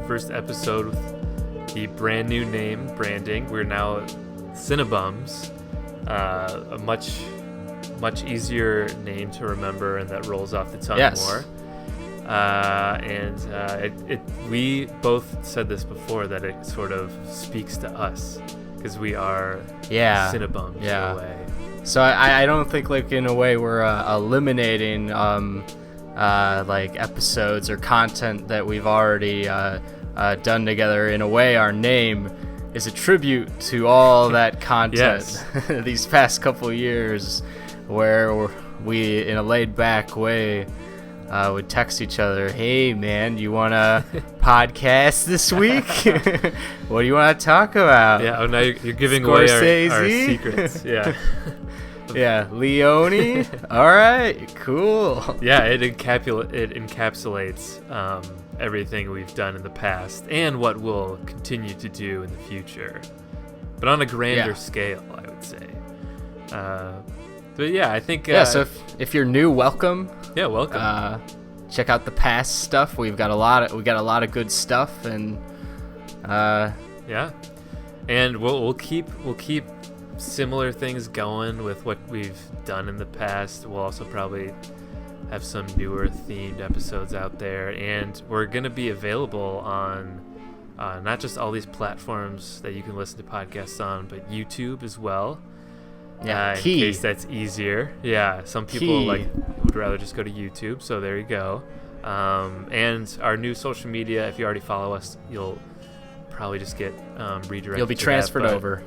first episode with the brand new branding. We're now CineBums, a much easier name to remember, and that rolls off the tongue more. We both said this before, that it sort of speaks to us because we are CineBums in a way. So I don't think, like, in a way we're eliminating like episodes or content that we've already done together. In a way, our name is a tribute to all that content these past couple years, where we, in a laid-back way, would text each other, "Hey man, you want to podcast this week? What do you want to talk about?" Yeah, now you're giving away our secrets. Yeah. Yeah, Leone. All right, cool. Yeah, it encapsulates everything we've done in the past and what we'll continue to do in the future, but on a grander scale, I would say. But yeah, I think. So if you're new, welcome. Yeah, welcome. Check out the past stuff. We got a lot of good stuff, and and we'll keep similar things going with what we've done in the past. We'll also probably have some newer themed episodes out there, and we're going to be available on not just all these platforms that you can listen to podcasts on, but YouTube as well. In case that's easier. Some people would rather just go to YouTube, so there you go. And our new social media, if you already follow us, you'll probably just get redirected. You'll be transferred over.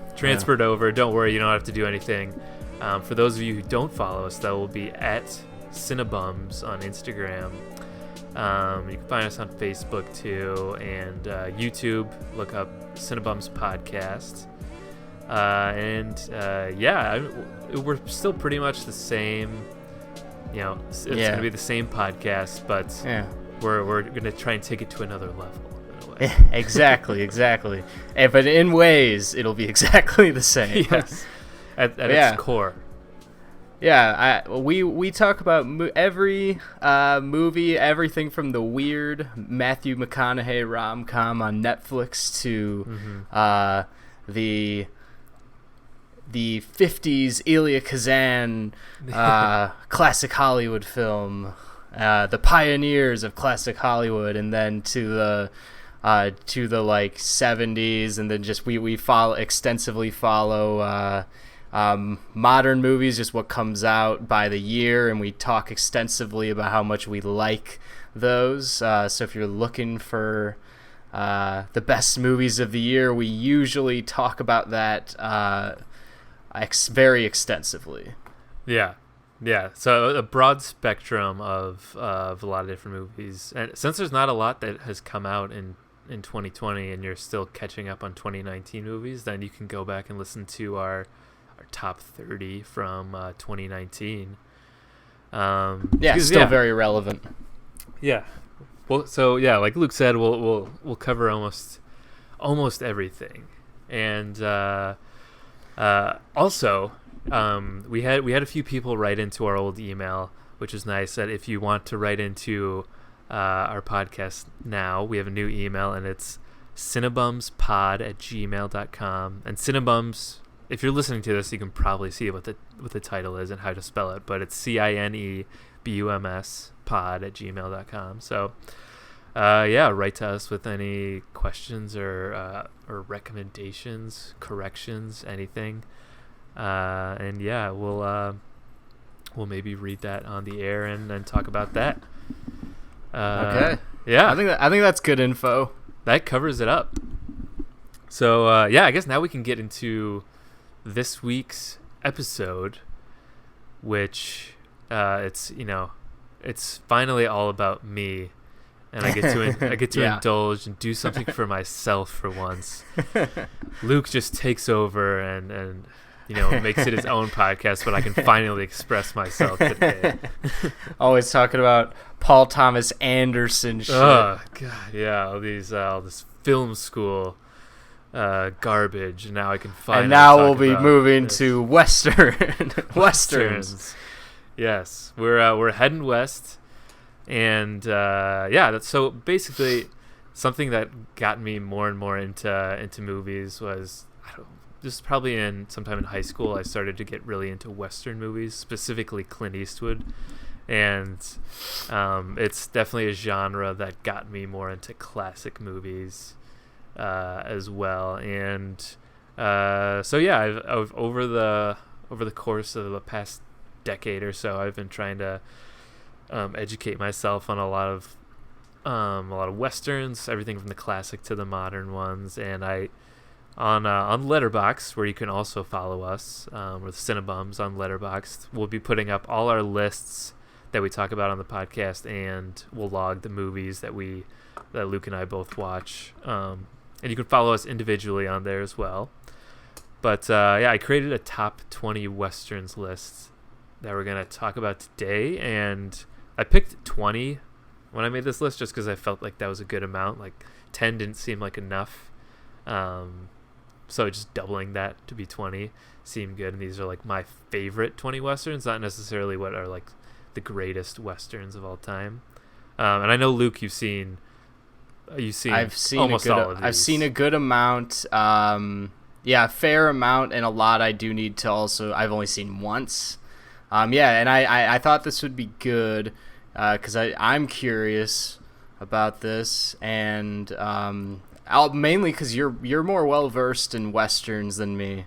Over. Don't worry, you don't have to do anything. For those of you who don't follow us, that will be at CineBums on Instagram. You can find us on Facebook too, and YouTube. Look up CineBums Podcast. We're still pretty much the same. It's going to be the same podcast, but we're going to try and take it to another level. Exactly. But in ways, it'll be exactly the same. Yes, at its core. Yeah, we talk about every movie, everything from the weird Matthew McConaughey rom-com on Netflix to the 50s Elia Kazan classic Hollywood film, the pioneers of classic Hollywood, and then to the like 70s, and then just we extensively follow modern movies, just what comes out by the year, and we talk extensively about how much we like those. So if you're looking for the best movies of the year, we usually talk about that very extensively. Yeah. So a broad spectrum of a lot of different movies, and since there's not a lot that has come out in 2020, and you're still catching up on 2019 movies, then you can go back and listen to our top 30 from 2019. Still very relevant. Yeah. Well, so like Luke said, we'll cover almost everything, and also, we had a few people write into our old email, which is nice. That if you want to write into our podcast now, we have a new email, and it's cinebumspod@gmail.com. And CineBums, if you're listening to this, you can probably see what the title is and how to spell it, but it's CineBums pod@gmail.com. So write to us with any questions or recommendations, corrections, anything, and we'll maybe read that on the air and talk about that. Okay. I think that's good info. That covers it up. So I guess now we can get into this week's episode, which it's finally all about me. And I get to indulge and do something for myself for once. Luke just takes over and makes it his own podcast, but I can finally express myself today. Always talking about Paul Thomas Anderson shit. Oh God, yeah, all this film school garbage. And now I can finally. And now we'll be moving to westerns. Yes, we're heading west. And so basically, something that got me more and more into movies was, just probably sometime in high school, I started to get really into Western movies, specifically Clint Eastwood. And it's definitely a genre that got me more into classic movies as well. And so yeah, I've over the course of the past decade or so, I've been trying to educate myself on a lot of Westerns, everything from the classic to the modern ones. And on Letterboxd, where you can also follow us, with CineBums on Letterboxd, we'll be putting up all our lists that we talk about on the podcast, and we'll log the movies that Luke and I both watch. And you can follow us individually on there as well. But yeah, I created a top 20 Westerns list that we're going to talk about today, and I picked 20 when I made this list just because I felt like that was a good amount. Like 10 didn't seem like enough. So just doubling that to be 20 seemed good. And these are like my favorite 20 Westerns, not necessarily what are like the greatest Westerns of all time. And I know, Luke, you've seen almost all of these. I've seen a good amount. Yeah, a fair amount, and a lot I do need to also. I've only seen once. Yeah, and I thought this would be good because I'm curious about this, and mainly because you're more well versed in Westerns than me.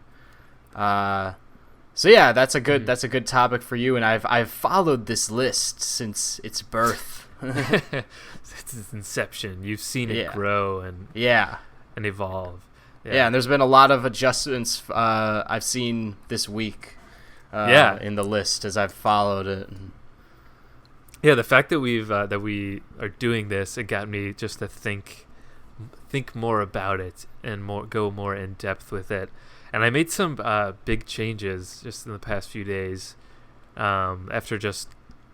So yeah, that's a good topic for you, and I've followed this list since its birth. Since its inception, you've seen it grow and evolve. Yeah, and there's been a lot of adjustments I've seen this week. In the list as I've followed it. Yeah, the fact that we are doing this, it got me just to think more about it and go more in depth with it. And I made some big changes just in the past few days after just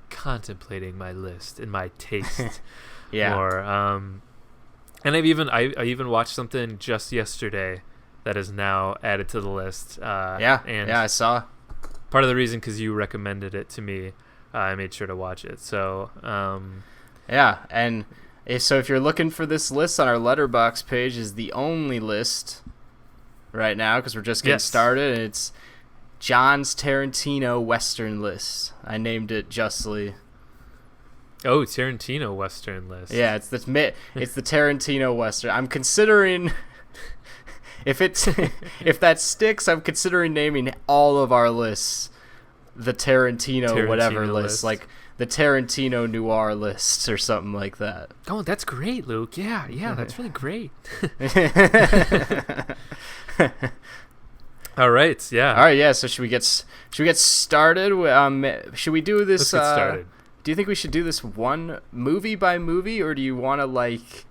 contemplating my list and my taste more. And I even watched something just yesterday that is now added to the list. I saw. Part of the reason because you recommended it to me, I made sure to watch it. So and if you're looking for this list on our Letterboxd page, is the only list right now because we're just getting started. And it's John's Tarantino Western list. I named it justly. Oh, Tarantino Western list. Yeah, it's the Tarantino Western. I'm considering if that sticks, I'm considering naming all of our lists the Tarantino whatever list, like the Tarantino Noir list or something like that. Oh, that's great, Luke. Yeah, that's really great. All right, yeah. So should we get started? Should we do this? Let's get started. Do you think we should do this one movie by movie, or do you want to like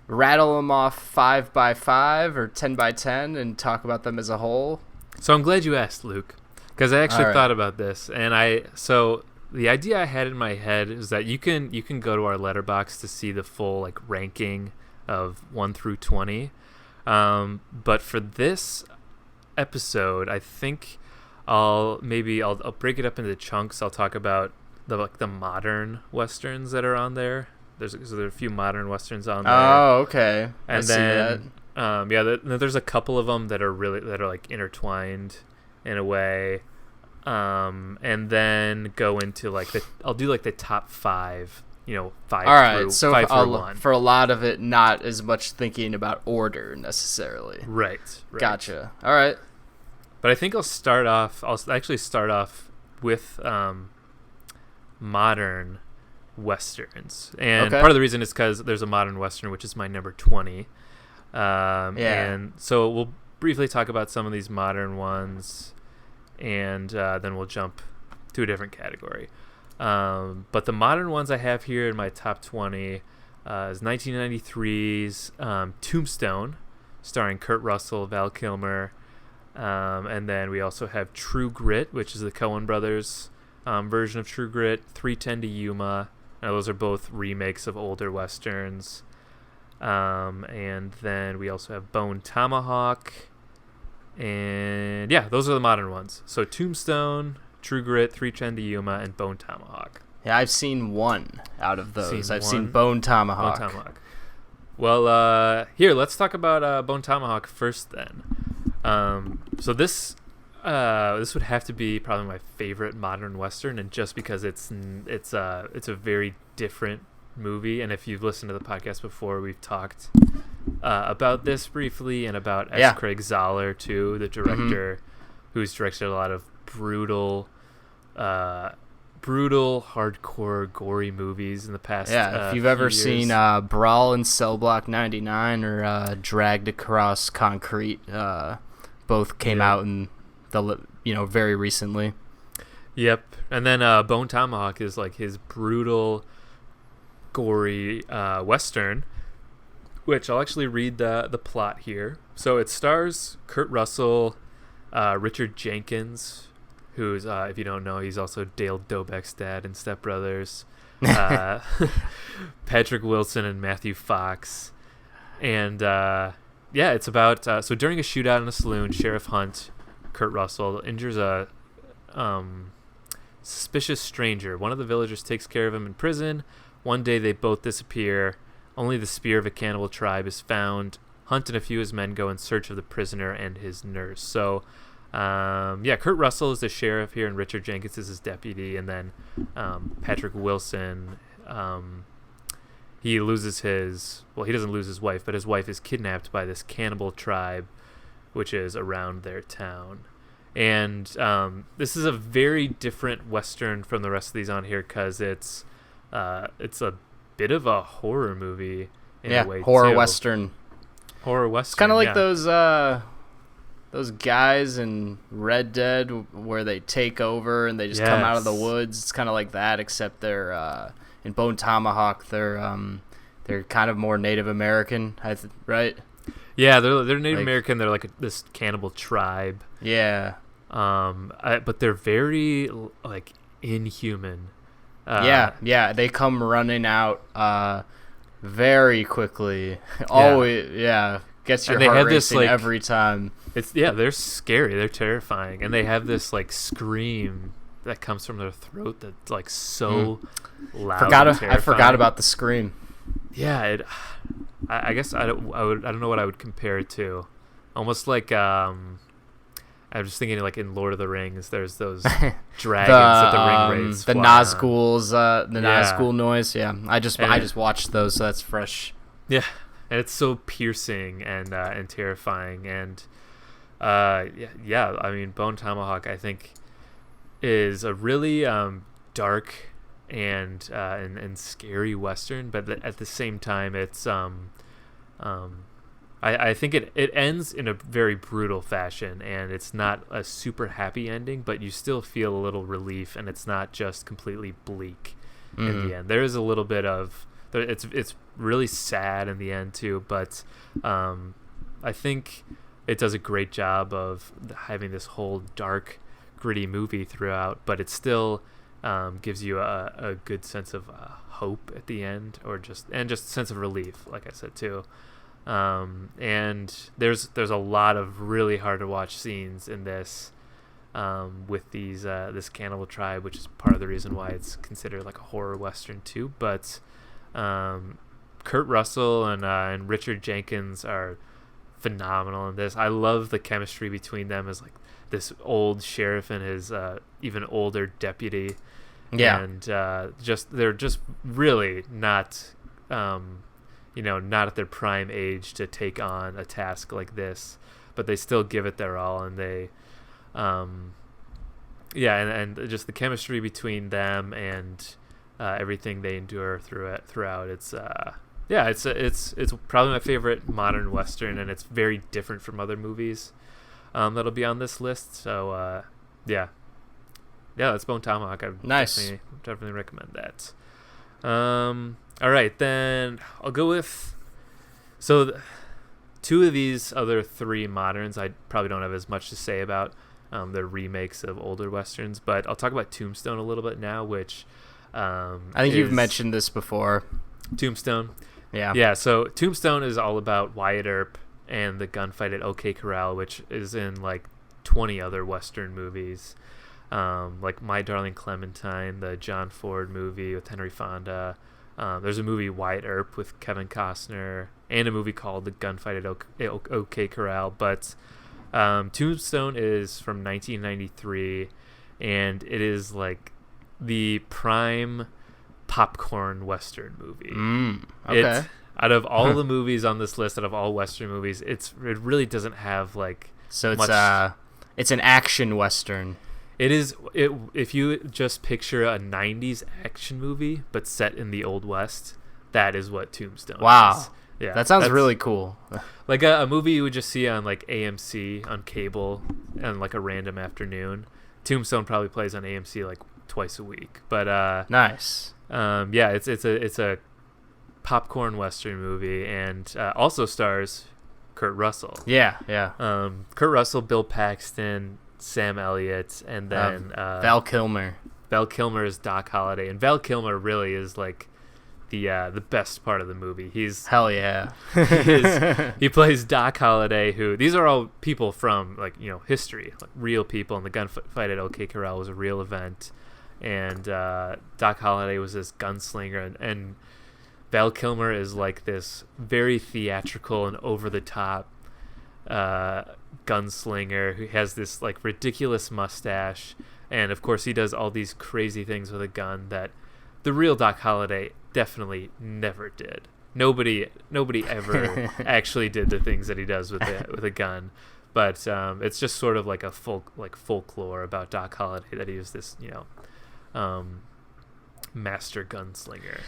rattle them off 5 by 5 or 10 by 10 and talk about them as a whole? So I'm glad you asked, Luke, because I actually thought about this, and so the idea I had in my head is that you can go to our Letterboxd to see the full like ranking of 1 through 20. But for this episode, I think I'll break it up into chunks. I'll talk about the modern Westerns that are on there. There are a few modern Westerns on there. Oh, okay. And then there's a couple of them that are like intertwined in a way. And then go into like I'll do like the top 5, 5 all right, through so 5 through 1. For a lot of it, not as much thinking about order necessarily. Right. Gotcha. All right. But I think I'll actually start off with modern Westerns. And part of the reason is because there's a modern Western, which is my number 20. And so we'll briefly talk about some of these modern ones, and then we'll jump to a different category. But the modern ones I have here in my top 20 is 1993's Tombstone, starring Kurt Russell, Val Kilmer. And then we also have True Grit, which is the Coen brothers version of True Grit, 3:10 to Yuma. Those are both remakes of older Westerns. And then we also have Bone Tomahawk. And those are the modern ones. So Tombstone, True Grit, 3:10 to Yuma, and Bone Tomahawk. Yeah, I've seen one out of those. I've seen Bone Tomahawk. Well, here, let's talk about Bone Tomahawk first then. So this would have to be probably my favorite modern Western, and just because it's a very different movie. And if you've listened to the podcast before, we've talked about this briefly, and about S. Craig Zoller too, the director who's directed a lot of brutal, hardcore, gory movies in the past. Yeah, if you've ever seen Brawl in Cell Block 99 or Dragged Across Concrete, both came out in the very recently. Yep, and then Bone Tomahawk is like his brutal, gory Western, which I'll actually read the plot here. So it stars Kurt Russell, Richard Jenkins, who's, if you don't know, he's also Dale Dobeck's dad in Step Brothers, Patrick Wilson and Matthew Fox. And it's about, so during a shootout in a saloon, Sheriff Hunt, Kurt Russell, injures a suspicious stranger. One of the villagers takes care of him in prison. One day they both disappear. Only the spear of a cannibal tribe is found. Hunt and a few of his men go in search of the prisoner and his nurse. So, Kurt Russell is the sheriff here, and Richard Jenkins is his deputy. And then Patrick Wilson, he loses he doesn't lose his wife, but his wife is kidnapped by this cannibal tribe, which is around their town. And this is a very different Western from the rest of these on here, because it's a bit of a horror movie in a way, horror too. Western. Horror Western. It's kind of like those guys in Red Dead where they take over and they just come out of the woods. It's kind of like that, except they're in Bone Tomahawk. They're kind of more Native American, right? Yeah, they're Native American. They're like this cannibal tribe. Yeah. But they're very like inhuman. They come running out very quickly. Always, gets your heart racing every time. They're scary. They're terrifying, and they have this like scream that comes from their throat that's like so loud. I forgot about the scream. Yeah, I guess I don't know what I would compare it to. Almost like I was thinking like in Lord of the Rings, there's those dragons that the ring wraiths the Nazgul's Nazgul noise. Yeah, I just watched those, so that's fresh. Yeah, and it's so piercing and terrifying, and I mean, Bone Tomahawk, I think, is a really dark and scary Western, but at the same time, it's I think it ends in a very brutal fashion, and it's not a super happy ending, but you still feel a little relief, and it's not just completely bleak in the end. There is a little bit of it's really sad in the end too, but I think it does a great job of having this whole dark, gritty movie throughout, but it still gives you a good sense of hope at the end, or just a sense of relief, like I said too. And there's a lot of really hard to watch scenes in this, with these this cannibal tribe, which is part of the reason why it's considered like a horror Western too. But Kurt Russell and Richard Jenkins are phenomenal in this. I love the chemistry between them as like this old sheriff and his even older deputy. Yeah, and they're just really not not at their prime age to take on a task like this, but they still give it their all, and they and just the chemistry between them and everything they endure throughout. It's probably my favorite modern Western, and it's very different from other movies that'll be on this list. So that's Bone Tomahawk. I definitely recommend that. All right, then I'll go with two of these other three moderns I probably don't have as much to say about. They're remakes of older Westerns, but I'll talk about Tombstone a little bit now, which I think you've mentioned this before. Tombstone. Yeah. Yeah, so Tombstone is all about Wyatt Earp and the gunfight at OK Corral, which is in like 20 other Western movies. Like My Darling Clementine, the John Ford movie with Henry Fonda, There's a movie Wyatt Earp with Kevin Costner, and a movie called The Gunfight at OK Corral. But Tombstone is from 1993, and it is like the prime popcorn Western movie. Okay. Out of all the movies on this list, out of all Western movies, it really doesn't have like So it's much. it's an action Western. It is. If you just picture a 90s action movie but set in the Old West, that is what Tombstone Wow. is. Yeah, That sounds that's really cool. like a movie you would just see on like AMC on cable on like a random afternoon. Tombstone probably plays on AMC like twice a week. But Nice. yeah, it's a popcorn Western movie, and also stars Kurt Russell. Yeah. Kurt Russell, Bill Paxton, Sam Elliott, and then Val Kilmer. Val Kilmer is Doc Holliday, and Val Kilmer really is like the best part of the movie. Hell yeah. He plays Doc Holliday, who these are all people from like history, like real people, and the gunfight at OK Corral was a real event, and Doc Holliday was this gunslinger, and Val Kilmer is like this very theatrical and over the top gunslinger who has this like ridiculous mustache, and of course he does all these crazy things with a gun that the real Doc Holliday definitely never did. Nobody ever actually did the things that he does with a gun. But it's just sort of like a folklore about Doc Holliday that he was this master gunslinger.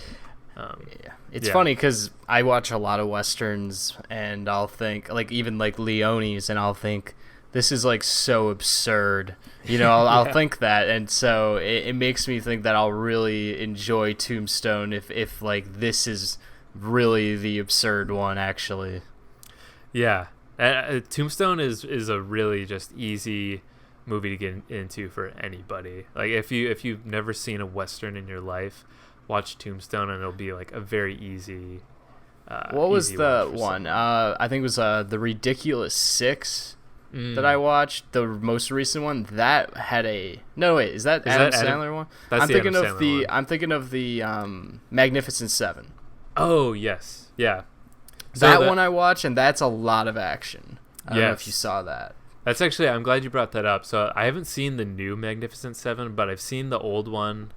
Yeah. It's funny because I watch a lot of Westerns, and I'll think, like, even like Leone's, and I'll think, this is like so absurd. I'll think that, and so it makes me think that I'll really enjoy Tombstone if like this is really the absurd one, actually. Yeah. Tombstone is a really just easy movie to get into for anybody. Like if you've never seen a Western in your life, watch Tombstone, and it'll be like a very easy. What was the one? I think it was The Ridiculous Six that I watched. The most recent one that had a is that Adam Sandler one? That's I'm the thinking Adam of Sandler one. I'm thinking of the Magnificent Seven. Oh yes, yeah. So that one I watched, and that's a lot of action. I don't know if Yes. you saw that. That's actually, I'm glad you brought that up. So I haven't seen the new Magnificent Seven, but I've seen the old one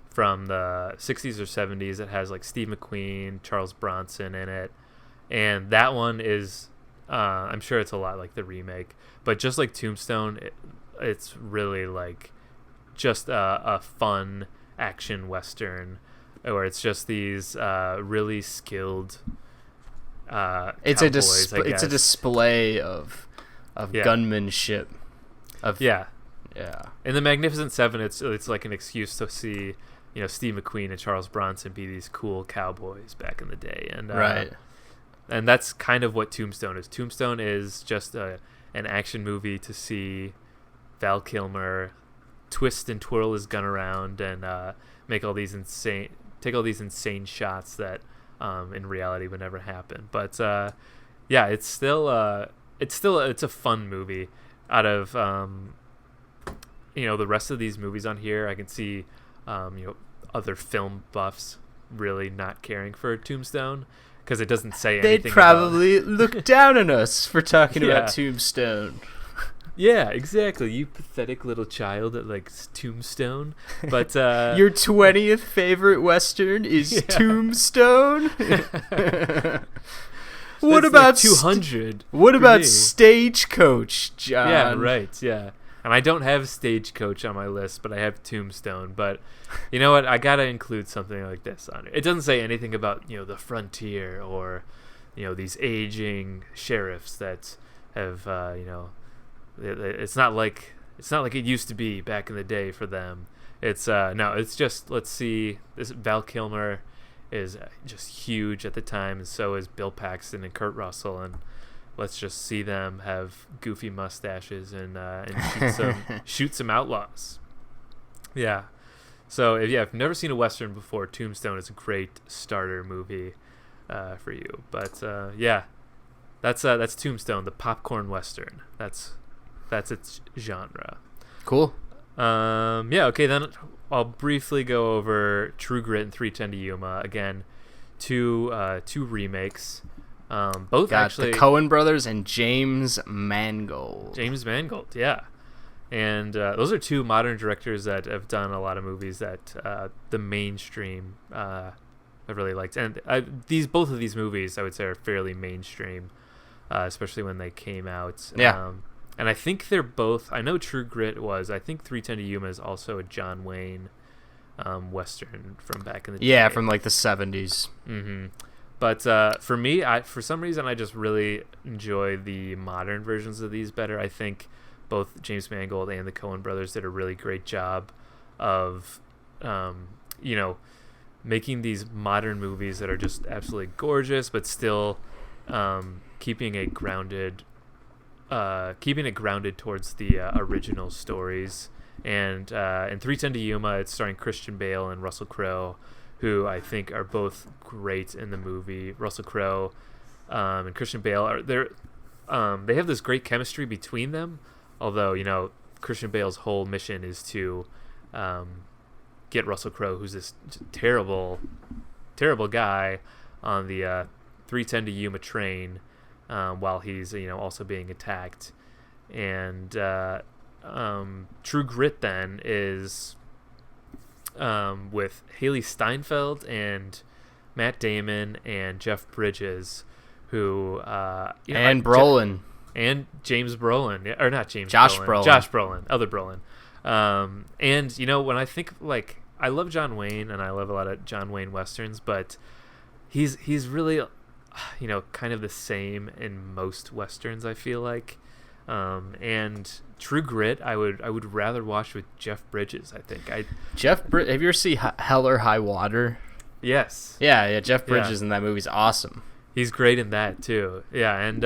from the 60s or 70s. It has like Steve McQueen, Charles Bronson in it, and that one is I'm sure it's a lot like the remake, but just like Tombstone, it's really like just a fun action Western where it's just these really skilled It's cowboys, it's a display of gunmanship. Yeah. Yeah. In the Magnificent Seven, it's like an excuse to see, Steve McQueen and Charles Bronson be these cool cowboys back in the day, and Right. And that's kind of what Tombstone is. Tombstone is just an action movie to see Val Kilmer twist and twirl his gun around and take all these insane shots that in reality would never happen. But yeah, it's a fun movie. Out of the rest of these movies on here, I can see other film buffs really not caring for Tombstone because it doesn't say anything. They'd probably look down on us for talking Yeah. about Tombstone. Yeah, exactly. You pathetic little child that likes Tombstone. But Your 20th favorite Western is Tombstone? What that's about like 200? What for about me. Stagecoach, John? Yeah, right. Yeah, and I don't have Stagecoach on my list, but I have Tombstone. But you know what? I gotta include something like this on it. It doesn't say anything about the frontier or these aging sheriffs that have It's not like it used to be back in the day for them. It's no. It's just, let's see. This Val Kilmer is just huge at the time, and so is Bill Paxton and Kurt Russell, and let's just see them have goofy mustaches and shoot some outlaws. Yeah. So if you've never seen a Western before, Tombstone is a great starter movie for you. But yeah, that's Tombstone, the popcorn Western. That's its genre. Cool. Yeah, okay, then I'll briefly go over True Grit and 3:10 to Yuma. Again, two remakes. Both Got actually the Coen brothers and James Mangold. James Mangold, yeah. And those are two modern directors that have done a lot of movies that the mainstream I really liked. And both of these movies, I would say, are fairly mainstream, especially when they came out. Yeah. And I think they're both. I know True Grit was. I think 3:10 to Yuma is also a John Wayne Western from back in the day. Yeah, from like the 70s. Mm-hmm. But for me, for some reason, I just really enjoy the modern versions of these better. I think both James Mangold and the Coen brothers did a really great job of, making these modern movies that are just absolutely gorgeous, but still keeping it grounded towards the original stories. And in 3:10 to Yuma, it's starring Christian Bale and Russell Crowe, who I think are both great in the movie. Russell Crowe and Christian Bale they have this great chemistry between them. Although Christian Bale's whole mission is to get Russell Crowe, who's this terrible, terrible guy, on the 3:10 to Yuma train while he's also being attacked. And True Grit then is with Haley Steinfeld and Matt Damon and Jeff Bridges, who and Brolin. And James Brolin, or not James Josh Brolin. Brolin. Josh Brolin, other Brolin. And when I think, like, I love John Wayne and I love a lot of John Wayne Westerns, but he's really, kind of the same in most Westerns, I feel like. And True Grit, I would rather watch with Jeff Bridges, I think. Have you ever seen Hell or High Water? Yes. Yeah, Jeff Bridges in that movie's awesome. He's great in that too. Yeah, and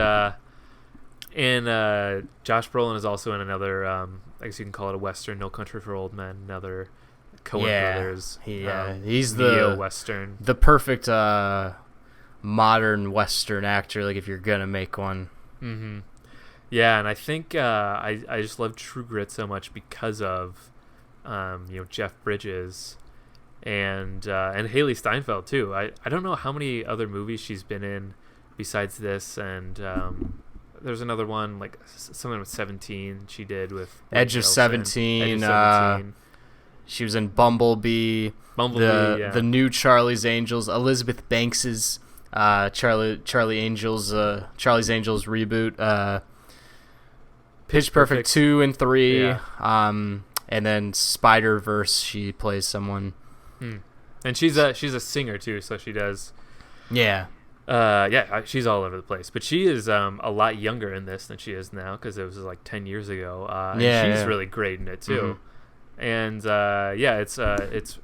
Josh Brolin is also in another, I guess you can call it a Western, No Country for Old Men, another Coen brothers. He's the Western, the perfect modern Western actor. Like if you're gonna make one. Mm-hmm. Yeah, and I think I just love True Grit so much because of Jeff Bridges and Haley Steinfeld too. I don't know how many other movies she's been in besides this, and there's another one, like something with 17 she did with Edge of 17. She was in Bumblebee. The new Charlie's Angels. Elizabeth Banks's Charlie's Angels reboot. Pitch Perfect 2 and 3. Yeah. And then Spider-Verse, she plays someone. And she's a singer too, so she does. Yeah. She's all over the place, but she is a lot younger in this than she is now, because it was like 10 years ago. And she's really great in it too. Mm-hmm. And it's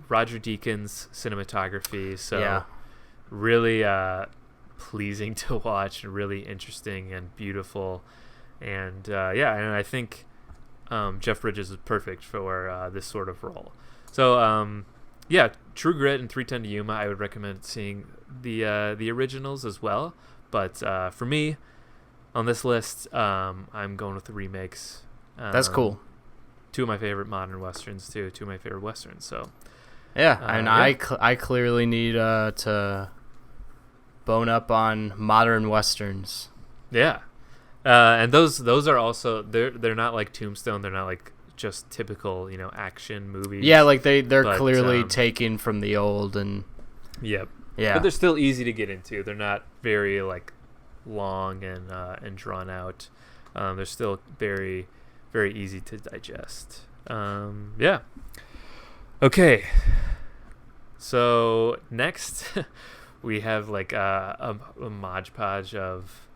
Roger Deakins cinematography, so really pleasing to watch, and really interesting and beautiful. And and I think Jeff Bridges is perfect for this sort of role. So True Grit and 3:10 to Yuma, I would recommend seeing the originals as well. But for me, on this list, I'm going with the remakes. That's cool. Two of my favorite modern westerns too. Two of my favorite westerns. So I clearly need to bone up on modern westerns. Yeah. And those are also, they're not like Tombstone. They're not like just typical action movies. Yeah, like they're clearly taken from the old, and yeah, but they're still easy to get into. They're not very like long and drawn out. They're still very, very easy to digest. Okay. So next we have like a Mod Podge of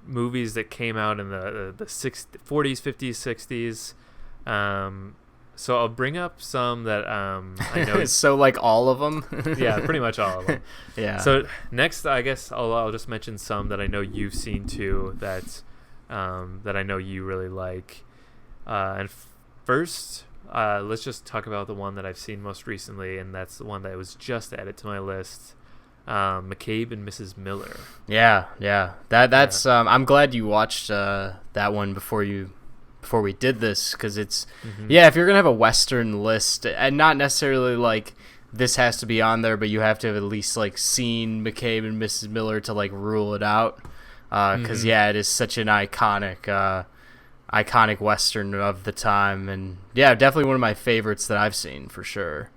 movies that came out in the 40s, 50s, 60s. So I'll bring up some that I know. So like all of them? Yeah, pretty much all of them. Yeah. So next, I guess I'll just mention some that I know you've seen too, that I know you really like. And first, let's just talk about the one that I've seen most recently, and that's the one that was just added to my list. McCabe and Mrs. Miller. Yeah. That's I'm glad you watched that one before we did this, because it's if you're gonna have a Western list, and not necessarily like this has to be on there, but you have to have at least like seen McCabe and Mrs. Miller to like rule it out. Because it is such an iconic Western of the time, and yeah, definitely one of my favorites that I've seen for sure.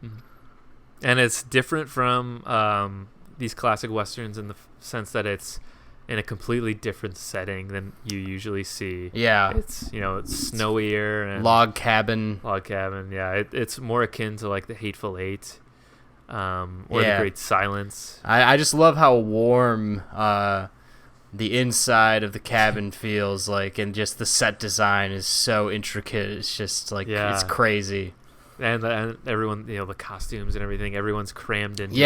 And it's different from these classic Westerns in the sense that it's in a completely different setting than you usually see. Yeah, it's it's snowier and log cabin. Yeah, it's more akin to like the Hateful Eight, or the Great Silence. I just love how warm the inside of the cabin feels like, and just the set design is so intricate. It's just like it's crazy. And everyone, the costumes and everything, everyone's crammed into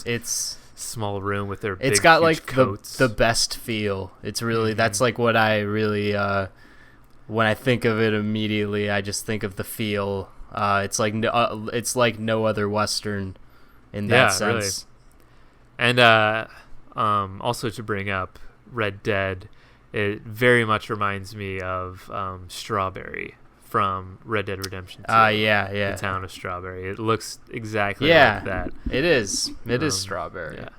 it's small room with their it's big, got huge like coats. the best feel. It's really that's like what I really when I think of it immediately, I just think of the feel. It's like no other Western in that sense. Really. And also to bring up Red Dead, it very much reminds me of Strawberry from Red Dead Redemption 2. The town of Strawberry. It looks exactly like that. It is. It is Strawberry. Yeah.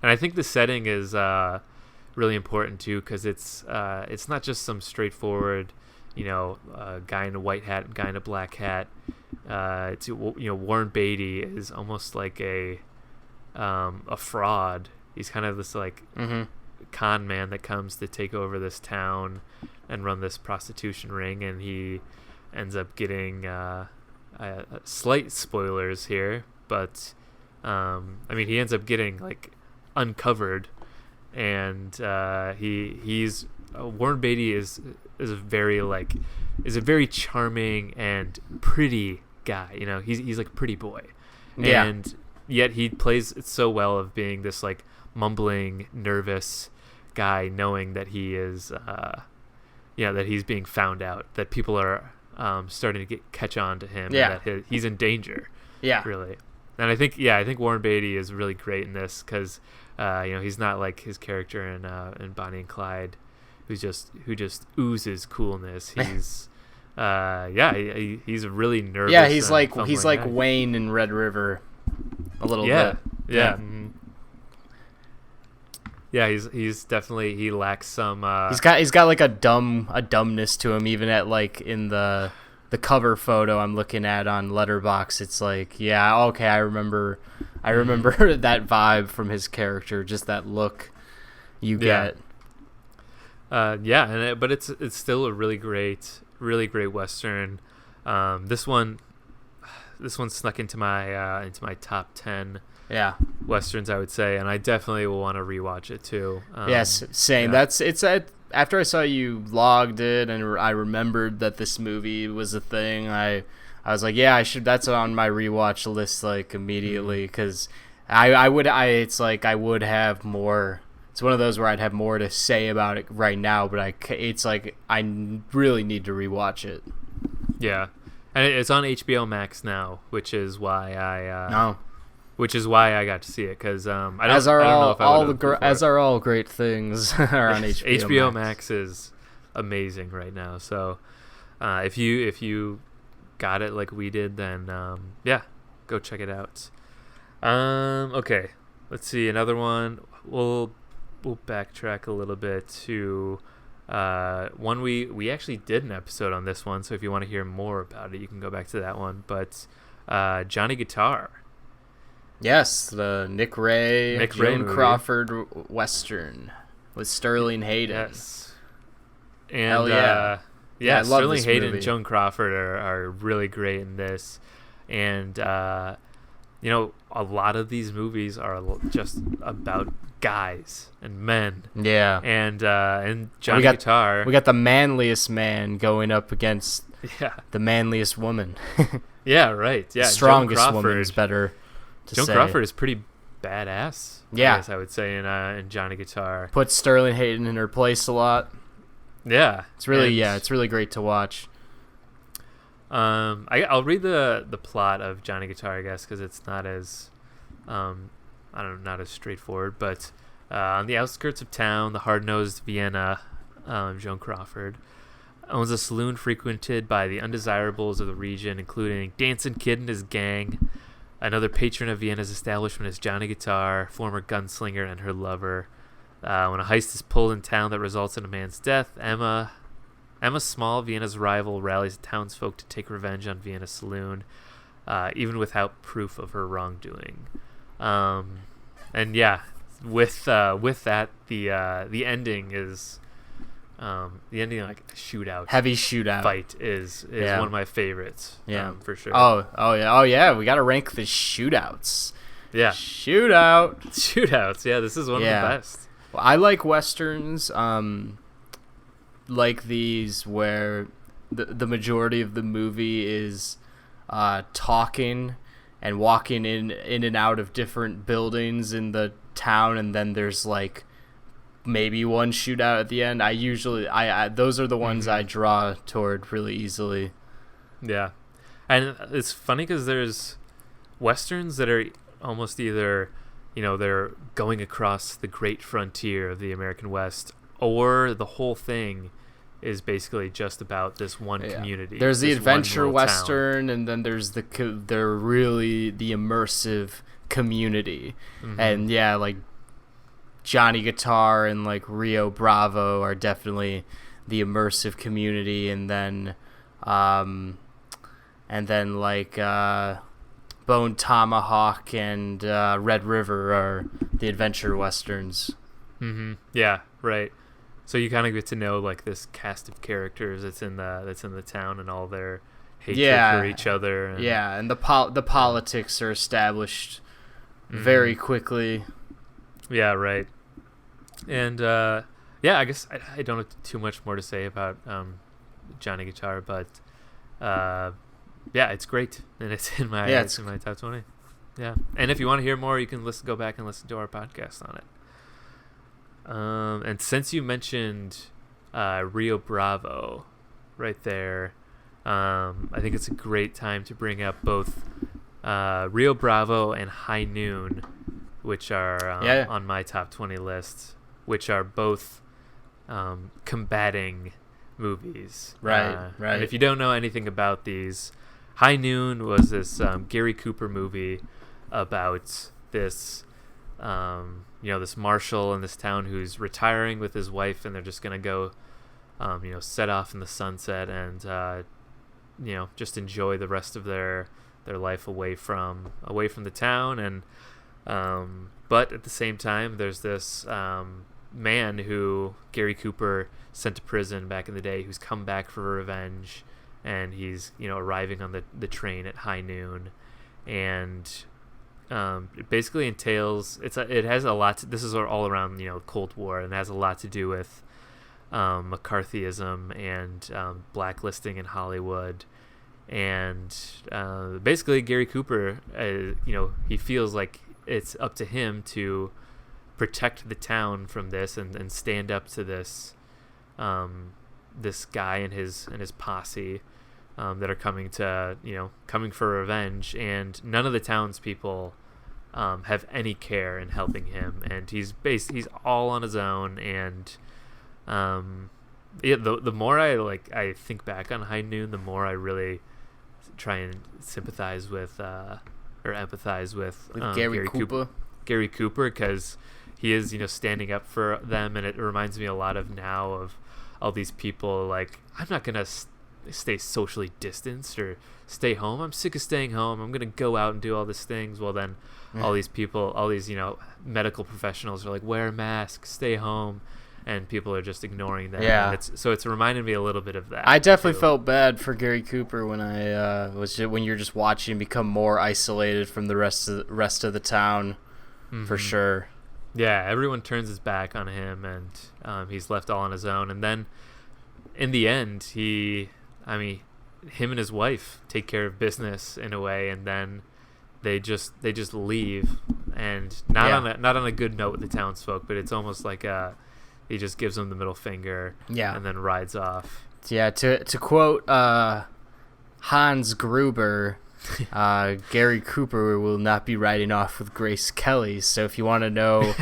And I think the setting is really important too, because it's not just some straightforward, guy in a white hat, guy in a black hat. It's Warren Beatty is almost like a fraud. He's kind of this like con man that comes to take over this town and run this prostitution ring, and he ends up getting slight spoilers here, but he ends up getting like uncovered, and he's Warren Beatty is a very charming and pretty guy. He's like a pretty boy, and yet he plays it so well of being this like mumbling, nervous guy, knowing that he is that he's being found out, that people are starting to catch on to him, and that he's in danger. Really. And I think Warren Beatty is really great in this, because he's not like his character in Bonnie and Clyde, who just oozes coolness. He's he's a really nervous. Yeah, he's like Wayne in Red River, a little bit. Yeah. Mm-hmm. Yeah, he's definitely, he lacks some. He's got like a dumbness to him, even at like in the cover photo I'm looking at on Letterboxd. It's like, I remember that vibe from his character, just that look you get. But it's still a really great Western. This one snuck into my top 10 Westerns, I would say, and I definitely will want to rewatch it too. Yes, same. Yeah. After I saw you logged it, and I remembered that this movie was a thing, I was like, that's on my rewatch list like immediately, because I would have more. It's one of those where I'd have more to say about it right now, but it's like I really need to rewatch it. Yeah, and it's on HBO Max now, which is why I got to see it, because as are all great things are on HBO. HBO Max is amazing right now. So if you got it like we did, then go check it out. Okay, let's see, another one. We'll backtrack a little bit to one we actually did an episode on this one. So if you want to hear more about it, you can go back to that one. But Johnny Guitar. Yes, the Nick Ray Joan movie. Crawford Western with Sterling Hayden. Yes. And hell yeah. I love Sterling Hayden movie. And Joan Crawford are really great in this. And a lot of these movies are just about guys and men. Yeah. And Johnny Guitar. We got the manliest man going up against the manliest woman. Yeah, right. Yeah. The strongest woman is better. Joan Crawford is pretty badass. Yeah, I guess I would say in Johnny Guitar. Puts Sterling Hayden in her place a lot. Yeah, it's really great to watch. I'll read the plot of Johnny Guitar, I guess, because it's not as not as straightforward. But on the outskirts of town, the hard-nosed Vienna, Joan Crawford owns a saloon frequented by the undesirables of the region, including Dancing Kid and his gang. Another patron of Vienna's establishment is Johnny Guitar, former gunslinger and her lover. When a heist is pulled in town that results in a man's death, Emma Small, Vienna's rival, rallies the townsfolk to take revenge on Vienna's saloon, even without proof of her wrongdoing. And yeah, with that, the ending is like a shootout, heavy shootout fight is one of my favorites. Yeah, for sure. Oh yeah. We got to rank the shootouts. Yeah, shootouts. Yeah, this is one of the best. Well, I like westerns, like these where the majority of the movie is talking and walking in and out of different buildings in the town, and then there's like maybe one shootout at the end. I those are the ones I draw toward really easily. Yeah, and it's funny because there's westerns that are almost either, they're going across the great frontier of the American West, or the whole thing is basically just about this one community. There's the adventure western, and then there's the immersive community. And yeah, like Johnny Guitar and like Rio Bravo are definitely the immersive community, and then like Bone Tomahawk and Red River are the adventure westerns. Yeah, right. So you kind of get to know like this cast of characters that's in the town, and all their hatred for each other. And the politics are established very quickly. Yeah, right. And I guess I don't have too much more to say about Johnny Guitar, but it's great, and it's in my it's in my top 20. Yeah, and if you want to hear more, you can go back and listen to our podcast on it. And since you mentioned Rio Bravo right there, I think it's a great time to bring up both Rio Bravo and High Noon, which are on my top 20 list, which are both combating movies. Right. And if you don't know anything about these, High Noon was this Gary Cooper movie about this this marshal in this town who's retiring with his wife, and they're just gonna go set off in the sunset and just enjoy the rest of their life away from the town. And but at the same time, there's this man who Gary Cooper sent to prison back in the day, who's come back for revenge, and he's arriving on the train at high noon. And it basically entails it has a lot this is all around Cold War, and it has a lot to do with McCarthyism and blacklisting in Hollywood. And basically Gary Cooper he feels like it's up to him to protect the town from this and stand up to this this guy and his posse that are coming for revenge, and none of the townspeople have any care in helping him, and he's all on his own. And the more I think back on High Noon, the more I really try and sympathize with or empathize with Gary Cooper, because he is standing up for them, and it reminds me a lot of now of all these people like, I'm not gonna stay socially distanced or stay home. I'm sick of staying home. I'm gonna go out and do all these things. Well, then all these people, all these medical professionals are like, wear a mask, stay home, and people are just ignoring them. Yeah. So it's reminded me a little bit of that. I definitely felt bad for Gary Cooper when when you're just watching him become more isolated from the rest of the town, for sure. Yeah, everyone turns his back on him, and he's left all on his own. And then in the end, him and his wife take care of business in a way, and then they just leave, and not on a good note with the townsfolk, but it's almost like he just gives them the middle finger, and then rides off. Yeah, to quote Hans Gruber, Gary Cooper will not be riding off with Grace Kelly. So if you want to know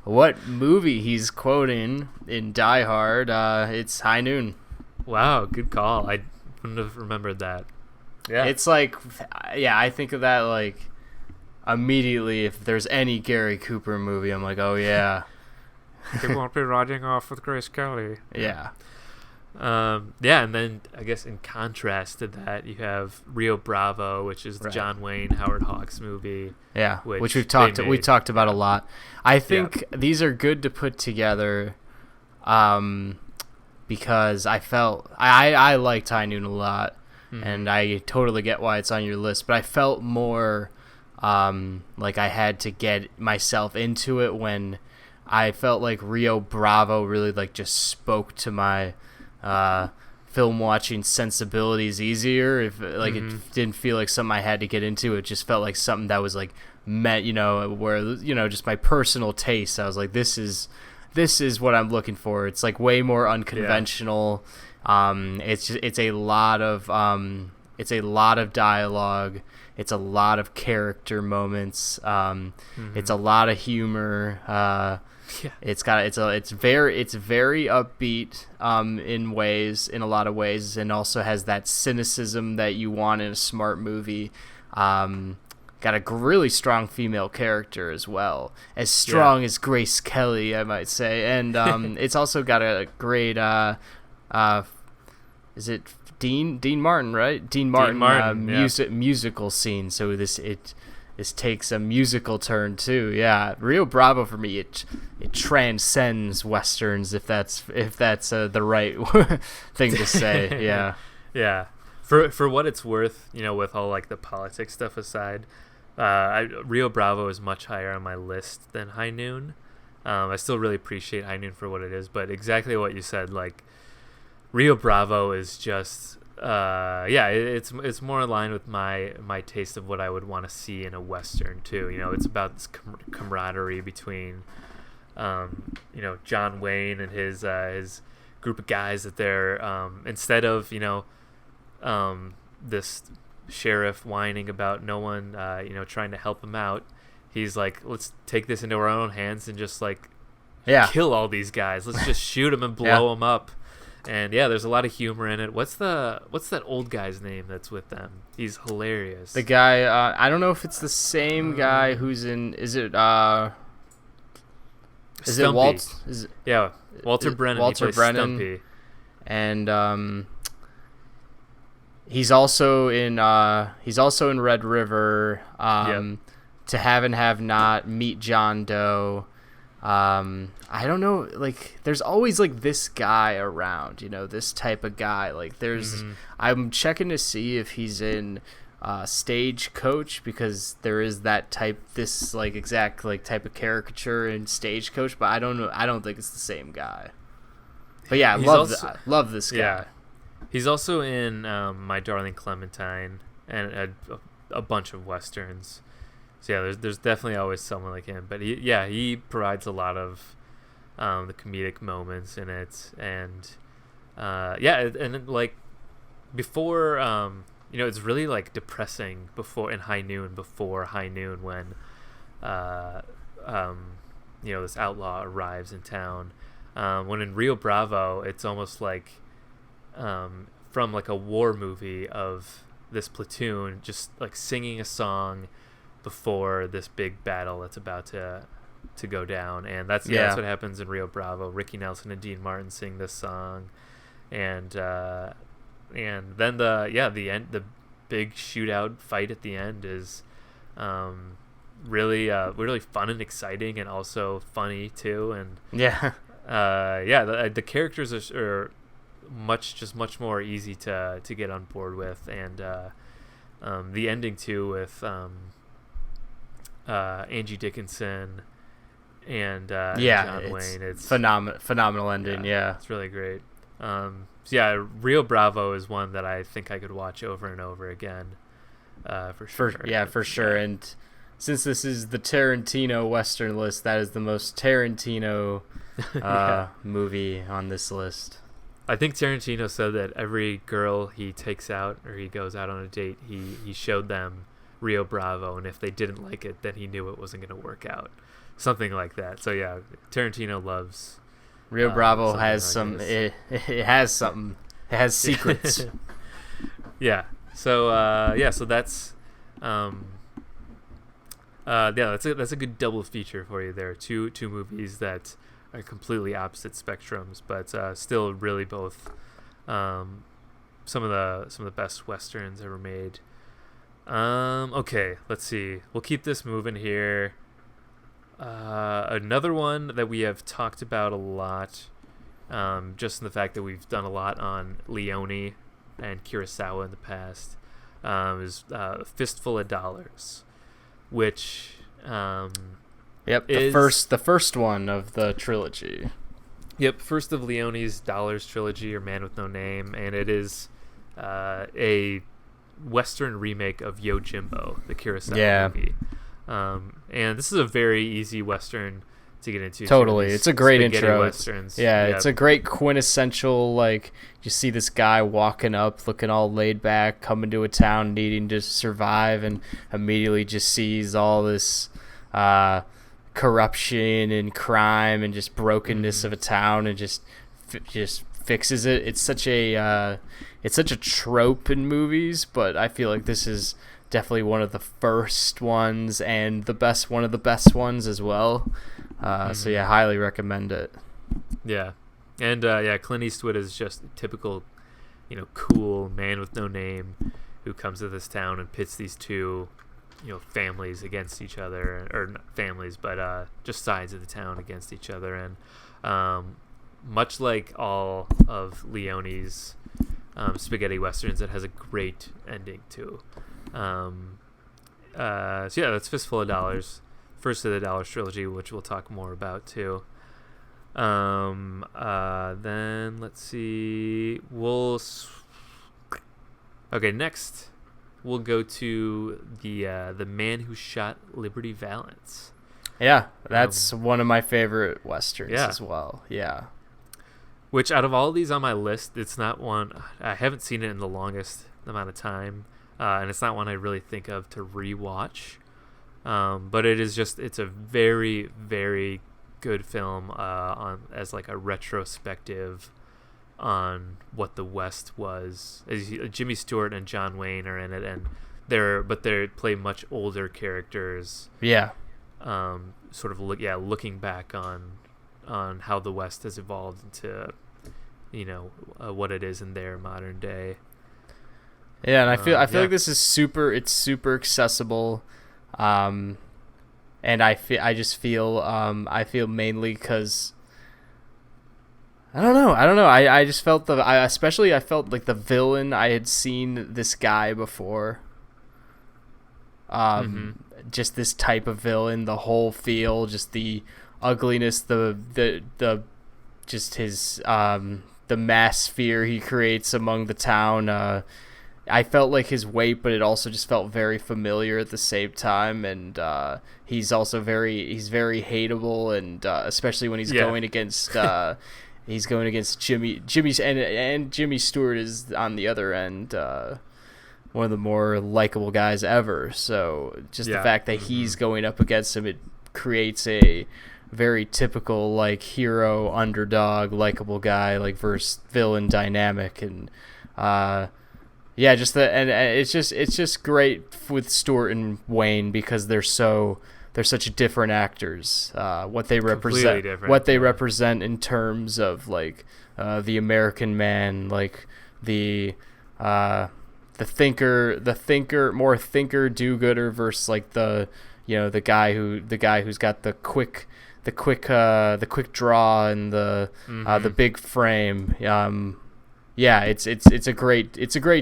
what movie he's quoting in Die Hard, it's High Noon. Wow, good call. I wouldn't have remembered that. Yeah, it's like, I think of that like immediately, if there's any Gary Cooper movie, I'm like, oh yeah. He won't be riding off with Grace Kelly. Yeah. Yeah, and then I guess in contrast to that, you have Rio Bravo, which is the John Wayne Howard Hawks movie. Yeah, which we talked about a lot. I think these are good to put together, because I felt I liked High Noon a lot, and I totally get why it's on your list. But I felt more like I had to get myself into it when I felt like Rio Bravo really like just spoke to my film watching sensibilities easier. If like it didn't feel like something I had to get into, it just felt like something that was like meant, where just my personal taste. I was like, this is what I'm looking for. It's like way more unconventional. It's a lot of dialogue. It's a lot of character moments. It's a lot of humor. It's very upbeat in a lot of ways, and also has that cynicism that you want in a smart movie. Got a really strong female character as well, as strong as Grace Kelly, I might say, and it's also got a great is it Dean Martin, right? Dean Martin musical scene. So this takes a musical turn too. Yeah, Rio Bravo for me, it transcends westerns, if that's the right thing to say. Yeah. Yeah. For what it's worth, with all like the politics stuff aside, Rio Bravo is much higher on my list than High Noon. I still really appreciate High Noon for what it is, but exactly what you said, like Rio Bravo is just it's more in line with my taste of what I would want to see in a western too. It's about this camaraderie between John Wayne and his group of guys, that they're instead of this sheriff whining about no one trying to help him out, he's like, let's take this into our own hands and just like kill all these guys. Let's just shoot them and blow them up. And there's a lot of humor in it. What's that old guy's name that's with them? He's hilarious. The guy, I don't know if it's the same guy who's in. Is it Walt? Walter Brennan. Walter Brennan. Stumpy. And he's also in Red River. To Have and Have Not, Meet John Doe. I don't know, like there's always like this guy around, this type of guy. Like there's I'm checking to see if he's in Stagecoach, because there is that this like exact like type of caricature in Stagecoach, but I don't know, I don't think it's the same guy. But yeah, I love this guy. Yeah. He's also in My Darling Clementine and a bunch of westerns. So there's definitely always someone like him, but he provides a lot of the comedic moments in it, and and like before, it's really like depressing before High Noon when this outlaw arrives in town. When in Rio Bravo, it's almost like from like a war movie of this platoon just like singing a song before this big battle that's about to go down, and that's what happens in Rio Bravo. Ricky Nelson and Dean Martin sing this song, and then the big shootout fight at the end is really fun and exciting, and also funny too. And the characters are much more easy to get on board with, and the ending too with Angie Dickinson and John Wayne. It's phenomenal ending. Yeah, it's really great. Rio Bravo is one that I think I could watch over and over again, for sure. For sure. And since this is the Tarantino Western list, that is the most Tarantino movie on this list. I think Tarantino said that every girl he takes out or he goes out on a date, he showed them Rio Bravo, and if they didn't like it, then he knew it wasn't going to work out. Something like that. So Tarantino loves Rio Bravo. Has some it has something. It has secrets. So that's Yeah, that's a good double feature for you there. Two movies that are completely opposite spectrums, but still really both some of the best westerns ever made. Okay, let's see. We'll keep this moving here. Another one that we have talked about a lot, just in the fact that we've done a lot on Leone and Kurosawa in the past, is Fistful of Dollars, which the first one of the trilogy. Yep, first of Leone's Dollars trilogy, or Man with No Name, and it is a Western remake of Yojimbo, the Kurosawa movie. And this is a very easy Western to get into. Totally. It's a great intro. Westerns. It's a great quintessential, like, you see this guy walking up, looking all laid back, coming to a town needing to survive, and immediately just sees all this corruption and crime and just brokenness of a town, and just fixes it. It's such a trope in movies, but I feel like this is definitely one of the first ones and one of the best ones as well. So yeah, highly recommend it. Yeah, and Clint Eastwood is just a typical, cool man with no name who comes to this town and pits these two, families against each other, or not families, but just sides of the town against each other, and much like all of Leone's spaghetti westerns, it has a great ending too. So yeah, that's Fistful of Dollars, first of the Dollars trilogy, which we'll talk more about too. Then let's see. Next we'll go to the Man Who Shot Liberty Valance. Yeah, that's one of my favorite westerns as well. Yeah. Which, out of all of these on my list, it's not one I haven't seen it in the longest amount of time, and it's not one I really think of to rewatch. But it's a very, very good film as like a retrospective on what the West was. Jimmy Stewart and John Wayne are in it, and they play much older characters. Yeah. Sort of looking back on how the West has evolved into, what it is in their modern day. Yeah, and I feel like this is super accessible, and I feel mainly because I don't know. I just felt I felt like the villain. I had seen this guy before. Just this type of villain, the whole feel, just the ugliness, just his the mass fear he creates among the town. I felt like his weight, but it also just felt very familiar at the same time. And he's also very hateable, and especially when he's going against Jimmy and Jimmy Stewart is on the other end. One of the more likable guys ever. So just the fact that he's going up against him, it creates a very typical like hero underdog likable guy like versus villain dynamic, and it's just great with Stewart and Wayne because they're such different actors. What they represent in terms of like the American man, like the more thinker do-gooder versus like the guy who's got the quick draw and the big frame. It's a great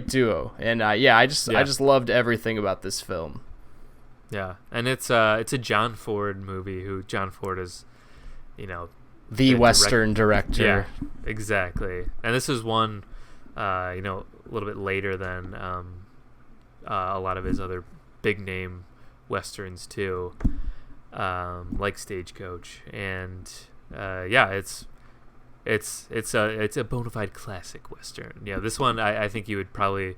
duo, and I just loved everything about this film. Yeah, and it's a John Ford movie. Who John Ford is, the Western director. Yeah, exactly. And this is one, a little bit later than a lot of his other big name westerns too, like Stagecoach, and it's a bona fide classic western. Yeah, this one I think you would probably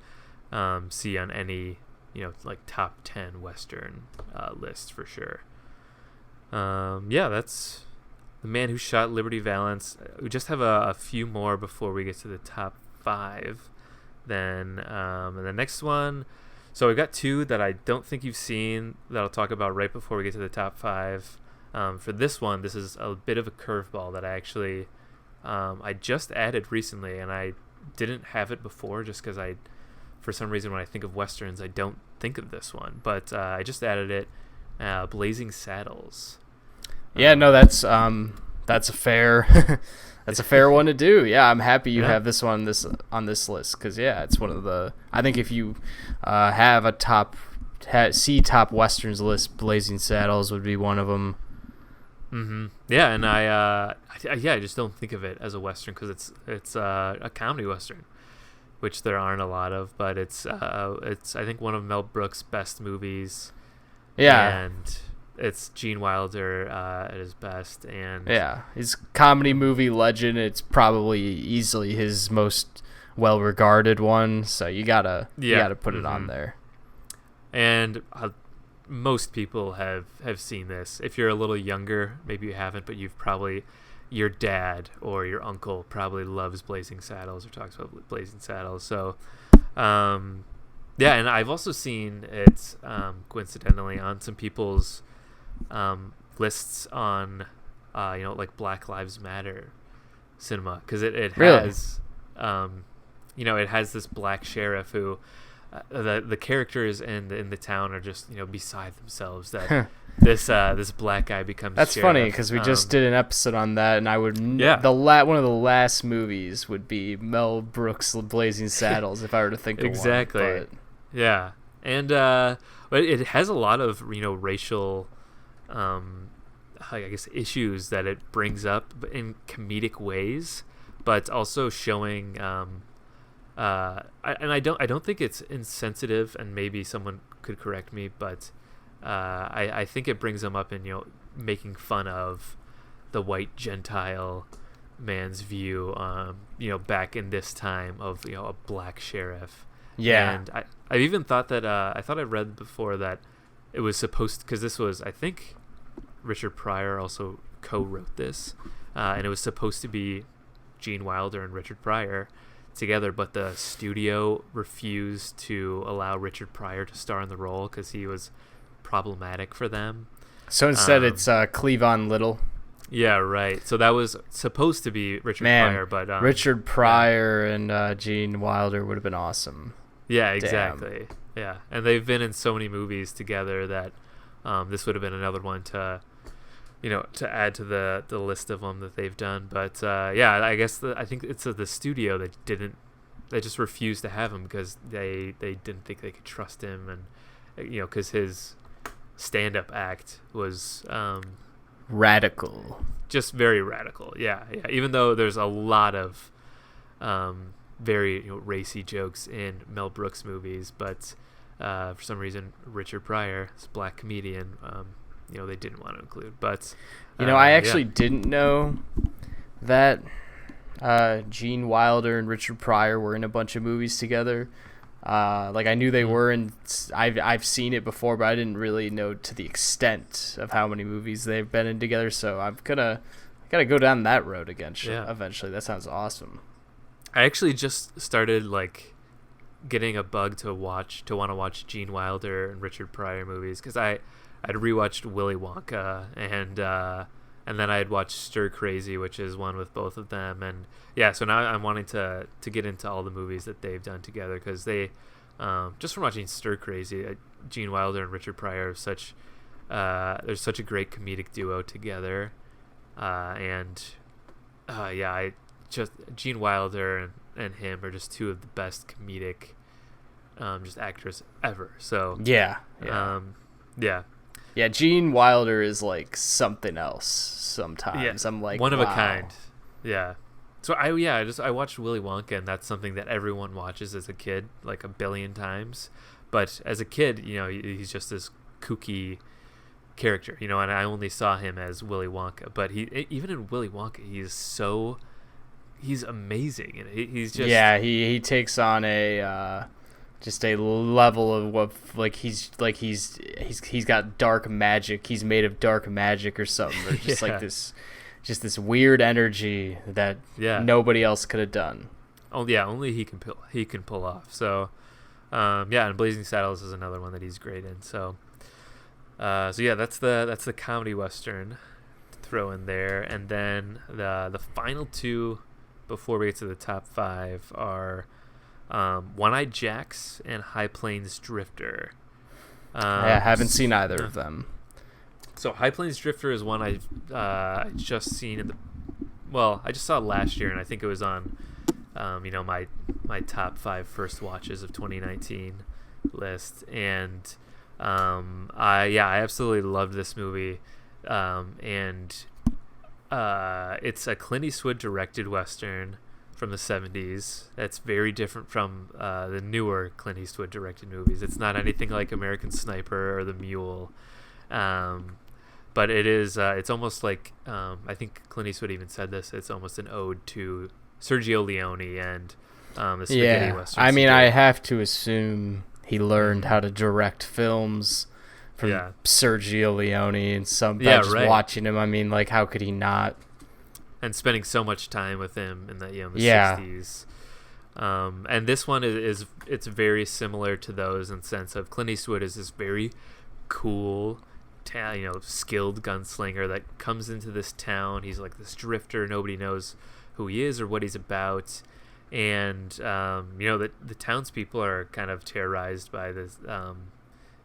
see on any like top 10 western list for sure. That's The Man Who Shot Liberty Valance. We just have a few more before we get to the top 5. Then and the next one, So we got two that I don't think you've seen that I'll talk about right before we get to the top five. For this one, this is a bit of a curveball that I actually I just added recently, and I didn't have it before just because for some reason, when I think of Westerns, I don't think of this one. But I just added it, Blazing Saddles. Yeah, no, that's a fair that's a fair one to do. Yeah, I'm happy you have this one on this list because it's one of the. I think if you have a top Westerns list, Blazing Saddles would be one of them. Mm-hmm. Yeah, and I just don't think of it as a Western because it's a comedy Western, which there aren't a lot of, but it's I think one of Mel Brooks' best movies. Yeah, and it's Gene Wilder at his best, and his comedy movie legend. It's probably easily his most well regarded one, so you gotta put it on there. And most people have seen this. If you're a little younger, maybe you haven't, but your dad or your uncle probably loves Blazing Saddles or talks about Blazing Saddles. So, and I've also seen it coincidentally on some people's lists on, like Black Lives Matter cinema, because it has, it has this black sheriff who. The characters in the town are just beside themselves that this black guy becomes. That's sheriff. Funny because we just did an episode on that, and I would one of the last movies would be Mel Brooks' Blazing Saddles if I were to think of exactly. one. But... Yeah, and but it has a lot of racial, I guess, issues that it brings up in comedic ways, but also showing. I don't think it's insensitive, and maybe someone could correct me, but I think it brings them up in making fun of the white Gentile man's view, back in this time of a black sheriff. Yeah, and I even thought that I read before that it was supposed, because this was, I think Richard Pryor also co-wrote this, and it was supposed to be Gene Wilder and Richard Pryor together, but the studio refused to allow Richard Pryor to star in the role because he was problematic for them. So instead it's Cleavon Little. Yeah, right. So that was supposed to be Richard Pryor, but Richard Pryor and Gene Wilder would have been awesome. Yeah, exactly. Damn. Yeah, and they've been in so many movies together that this would have been another one to to add to the list of them that they've done. But I guess I think it's the studio that they just refused to have him because they didn't think they could trust him, and because his stand-up act was radical, just very radical. Yeah. Even though there's a lot of very racy jokes in Mel Brooks movies, but for some reason Richard Pryor, this black comedian, they didn't want to include. But I actually didn't know that Gene Wilder and Richard Pryor were in a bunch of movies together. I knew they were, and I've seen it before, but I didn't really know to the extent of how many movies they've been in together. So I gotta go down that road again. Eventually. That sounds awesome. I actually just started getting a bug to want to watch Gene Wilder and Richard Pryor movies because I'd rewatched Willy Wonka, and then I had watched Stir Crazy, which is one with both of them, and so now I'm wanting to get into all the movies that they've done together because they, just from watching Stir Crazy, Gene Wilder and Richard Pryor are there's such a great comedic duo together, Gene Wilder and him are just two of the best comedic, just actors ever. So yeah. Yeah, Gene Wilder is something else sometimes. I'm one of a kind. Yeah. So I watched Willy Wonka, and that's something that everyone watches as a kid a billion times. But as a kid, he's just this kooky character, and I only saw him as Willy Wonka. But even in Willy Wonka, he's amazing, and he's just he takes on just a level of what he's got dark magic. He's made of dark magic or something. Or just this weird energy that nobody else could have done. Oh yeah, only he can pull off. So Yeah, and Blazing Saddles is another one that he's great in. So yeah, that's the comedy western to throw in there, and then the final two before we get to the top five are One-Eyed Jacks and High Plains Drifter. I haven't seen either of them. So High Plains Drifter is one I've just seen I just saw it last year, and I think it was on my top 5 first watches of 2019 list, and I absolutely loved this movie, and it's a Clint Eastwood directed western from the 70s. That's very different from the newer Clint Eastwood directed movies. It's not anything like American Sniper or The Mule, but it is. It's almost like I think Clint Eastwood even said this. It's almost an ode to Sergio Leone and the spaghetti western. I mean, I have to assume he learned how to direct films from Sergio Leone and watching him. I mean, like, how could he not? And spending so much time with him in the 60s. And this one it's very similar to those in the sense of Clint Eastwood is this very cool, skilled gunslinger that comes into this town. He's like this drifter. Nobody knows who he is or what he's about. And, the townspeople are kind of terrorized by this,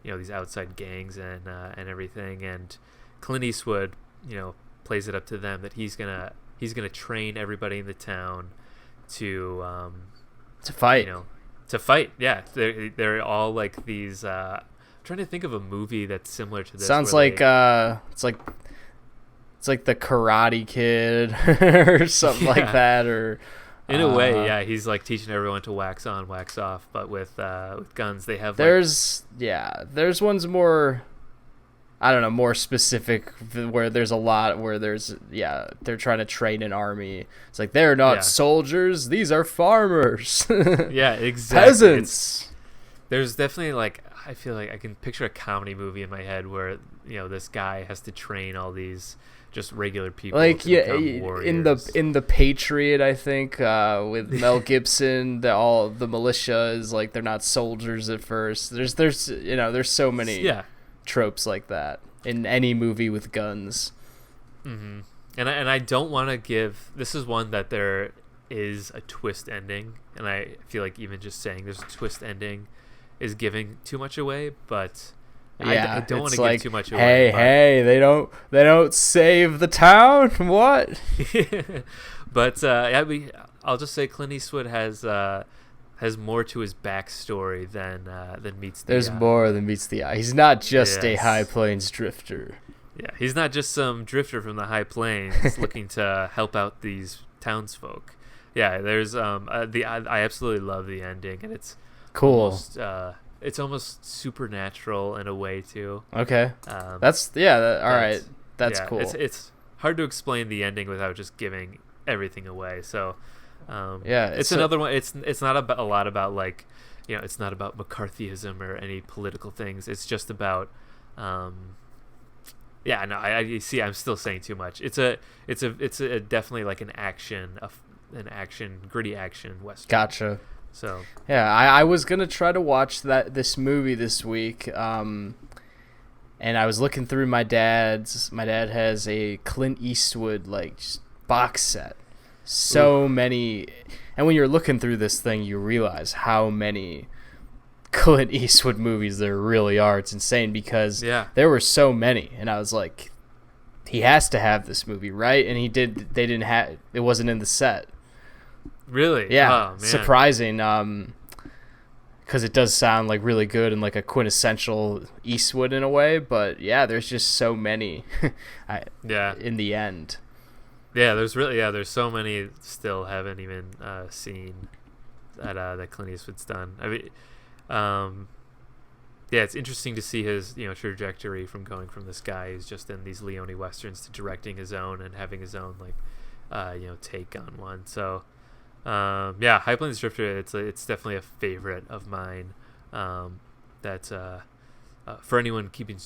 these outside gangs and everything. And Clint Eastwood, plays it up to them that he's gonna train everybody in the town to fight. To fight. Yeah, they're all like these. I'm trying to think of a movie that's similar to this. Sounds like it's like the Karate Kid or something like that, or. In a way, yeah, he's like teaching everyone to wax on, wax off, but with guns. They have there's ones more, I don't know, more specific where there's a lot where they're trying to train an army. It's like they're not soldiers; these are farmers. Yeah, exactly. Peasants. There's definitely I feel like I can picture a comedy movie in my head where this guy has to train all these just regular people to become warriors. in the Patriot, I think, with Mel Gibson, the militia is like they're not soldiers at first. There's so many tropes like that in any movie with guns. Mm-hmm. And I don't want to give. This is one that there is a twist ending, and I feel like even just saying there's a twist ending is giving too much away, but. I don't want to give too much away. Hey, they don't save the town. What? But I'll just say Clint Eastwood has more to his backstory than meets the eye. There's more than meets the eye. He's not just a High Plains drifter. Yeah, he's not just some drifter from the High Plains looking to help out these townsfolk. Yeah, there's I absolutely love the ending, and it's cool. It's almost supernatural in a way too. Okay, all right. That's cool. It's hard to explain the ending without just giving everything away. So, it's another one. It's not about a lot about it's not about McCarthyism or any political things. It's just about, I see. I'm still saying too much. It's a definitely like an action gritty action western. Gotcha. So I was gonna try to watch this movie this week, and I was looking through my dad's. My dad has a Clint Eastwood box set, so many, and when you're looking through this thing, you realize how many Clint Eastwood movies there really are. It's insane because there were so many, and I was like, he has to have this movie, right? And he did. They didn't have. It wasn't in the set. Really? Yeah. Oh, man. Surprising. Because it does sound like really good and like a quintessential Eastwood in a way, but there's just so many. In the end. Yeah, there's so many still haven't even seen that Clint Eastwood's done. I mean, it's interesting to see his trajectory from going from this guy who's just in these Leone westerns to directing his own and having his own take on one. So. High Plains Drifter. It's definitely a favorite of mine. That for anyone keeping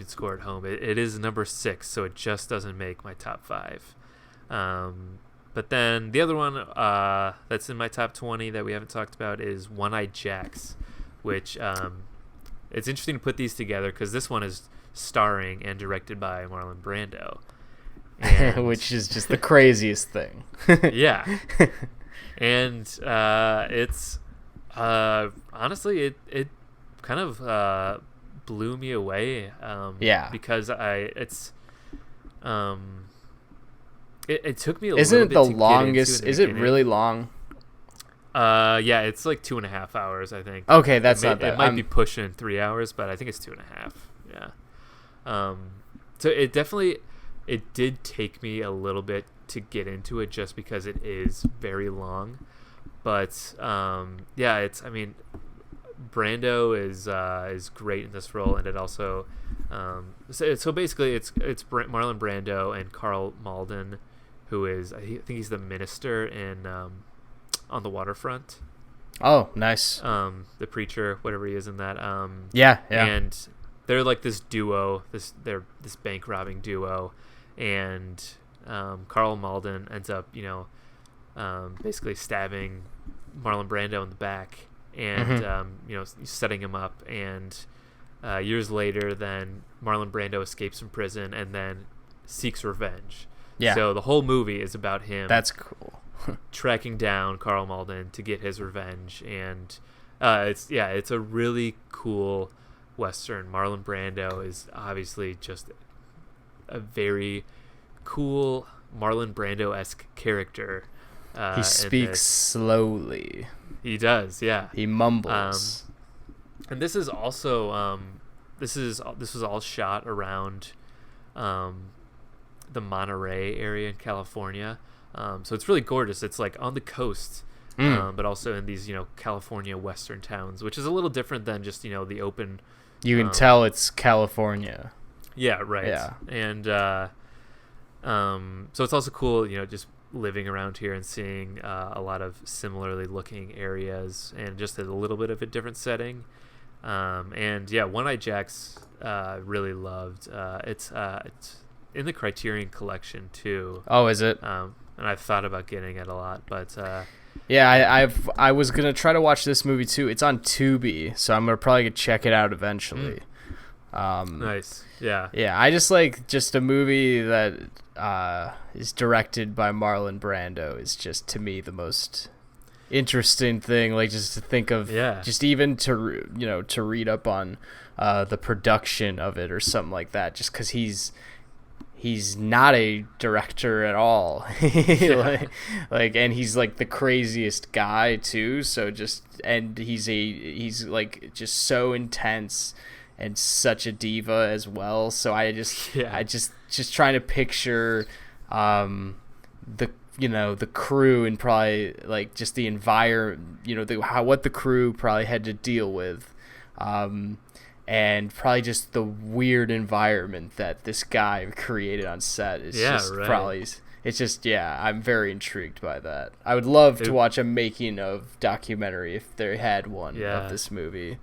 score at home, it is number 6, so it just doesn't make my top 5. But then the other one that's in my top 20 that we haven't talked about is One-Eyed Jacks, which it's interesting to put these together because this one is starring and directed by Marlon Brando. And which is just the craziest thing. yeah. And it's honestly it kind of blew me away. Because it took me a Isn't little it bit the to longest? get into in Is the it beginning. really long? Yeah, it's like 2.5 hours, I think. Okay, that's not that. It might be pushing 3 hours, but I think it's 2.5. Yeah. So it did take me a little bit to get into it just because it is very long. But yeah, Brando is great in this role, and it also so basically it's Marlon Brando and Carl Malden, who is I think he's the minister in On the Waterfront. Oh, nice. The preacher, whatever he is in that. Yeah. And they're like this duo. They're this bank robbing duo, and Carl Malden ends up basically stabbing Marlon Brando in the back, and setting him up. And years later, then Marlon Brando escapes from prison and then seeks revenge. Yeah. So the whole movie is about him. That's cool. Tracking down Carl Malden to get his revenge, and it's a really cool Western. Marlon Brando is obviously just a very cool Marlon Brando-esque character. He speaks slowly. He does, yeah. He mumbles. And this is also this was all shot around the Monterey area in California. So it's really gorgeous. It's like on the coast, but also in these California western towns, which is a little different than just the open. You can tell it's California. Yeah, right. Yeah. And so it's also cool, just living around here and seeing a lot of similarly looking areas and just a little bit of a different setting. And yeah, One Eye Jacks really loved. It's in the Criterion Collection too. Oh, is it? And I've thought about getting it a lot, but yeah, I was gonna try to watch this movie too. It's on Tubi, so I'm gonna probably check it out eventually. Nice. Yeah. Yeah, I just like just a movie that is directed by Marlon Brando is just to me the most interesting thing. Like just to think of, just even to to read up on the production of it or something like that. Just because he's not a director at all. And he's like the craziest guy too. So he's like just so intense and such a diva as well. So I just trying to picture the crew and probably like just the environment, what the crew probably had to deal with. And probably just the weird environment that this guy created on set is probably, it's just, I'm very intrigued by that. I would love to watch a making of documentary if they had one of this movie.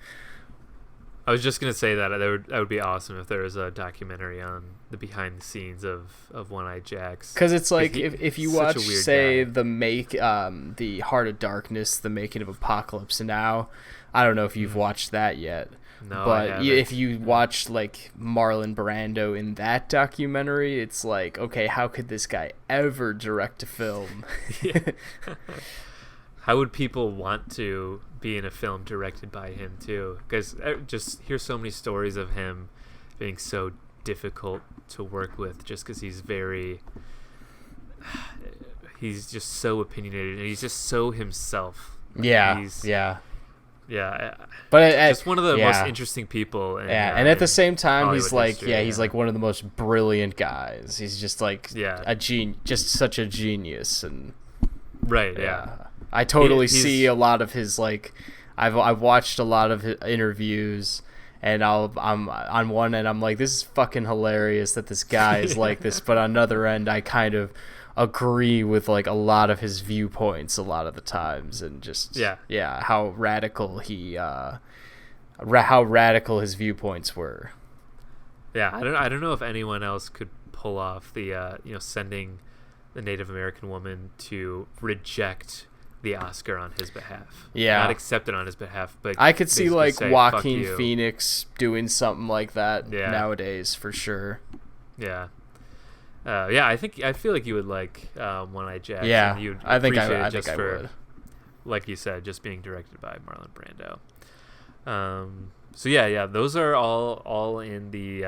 I was just going to say that would be awesome if there was a documentary on the behind the scenes of One Eye Jacks. Because it's like, if you watch, say, the Heart of Darkness, the making of Apocalypse Now, I don't know if you've watched that yet. No, but if you watch like Marlon Brando in that documentary, it's like, okay, how could this guy ever direct a film? How would people want to be in a film directed by him too? Because I just hear so many stories of him being so difficult to work with, just because he's just so opinionated and he's just so himself. Yeah, but just one of the most interesting people. And at the same time, Hollywood he's like, history, he's like one of the most brilliant guys. He's just like just such a genius, and I totally see a lot of his like, I've watched a lot of his interviews, and I'm on one end I'm like, this is fucking hilarious that this guy is like this, but on another end I kind of agree with like a lot of his viewpoints a lot of the times, and just how radical his viewpoints were. I don't know if anyone else could pull off the sending the Native American woman to reject the Oscar on his behalf. Yeah. Not accept it on his behalf, but I could see like say, Joaquin Phoenix doing something like that Yeah. nowadays for sure. Yeah. I feel like you would like One-Eyed Jacks. Yeah, and you'd I think appreciate I it just think I for, would. like you said, just being directed by Marlon Brando. So yeah, those are all in the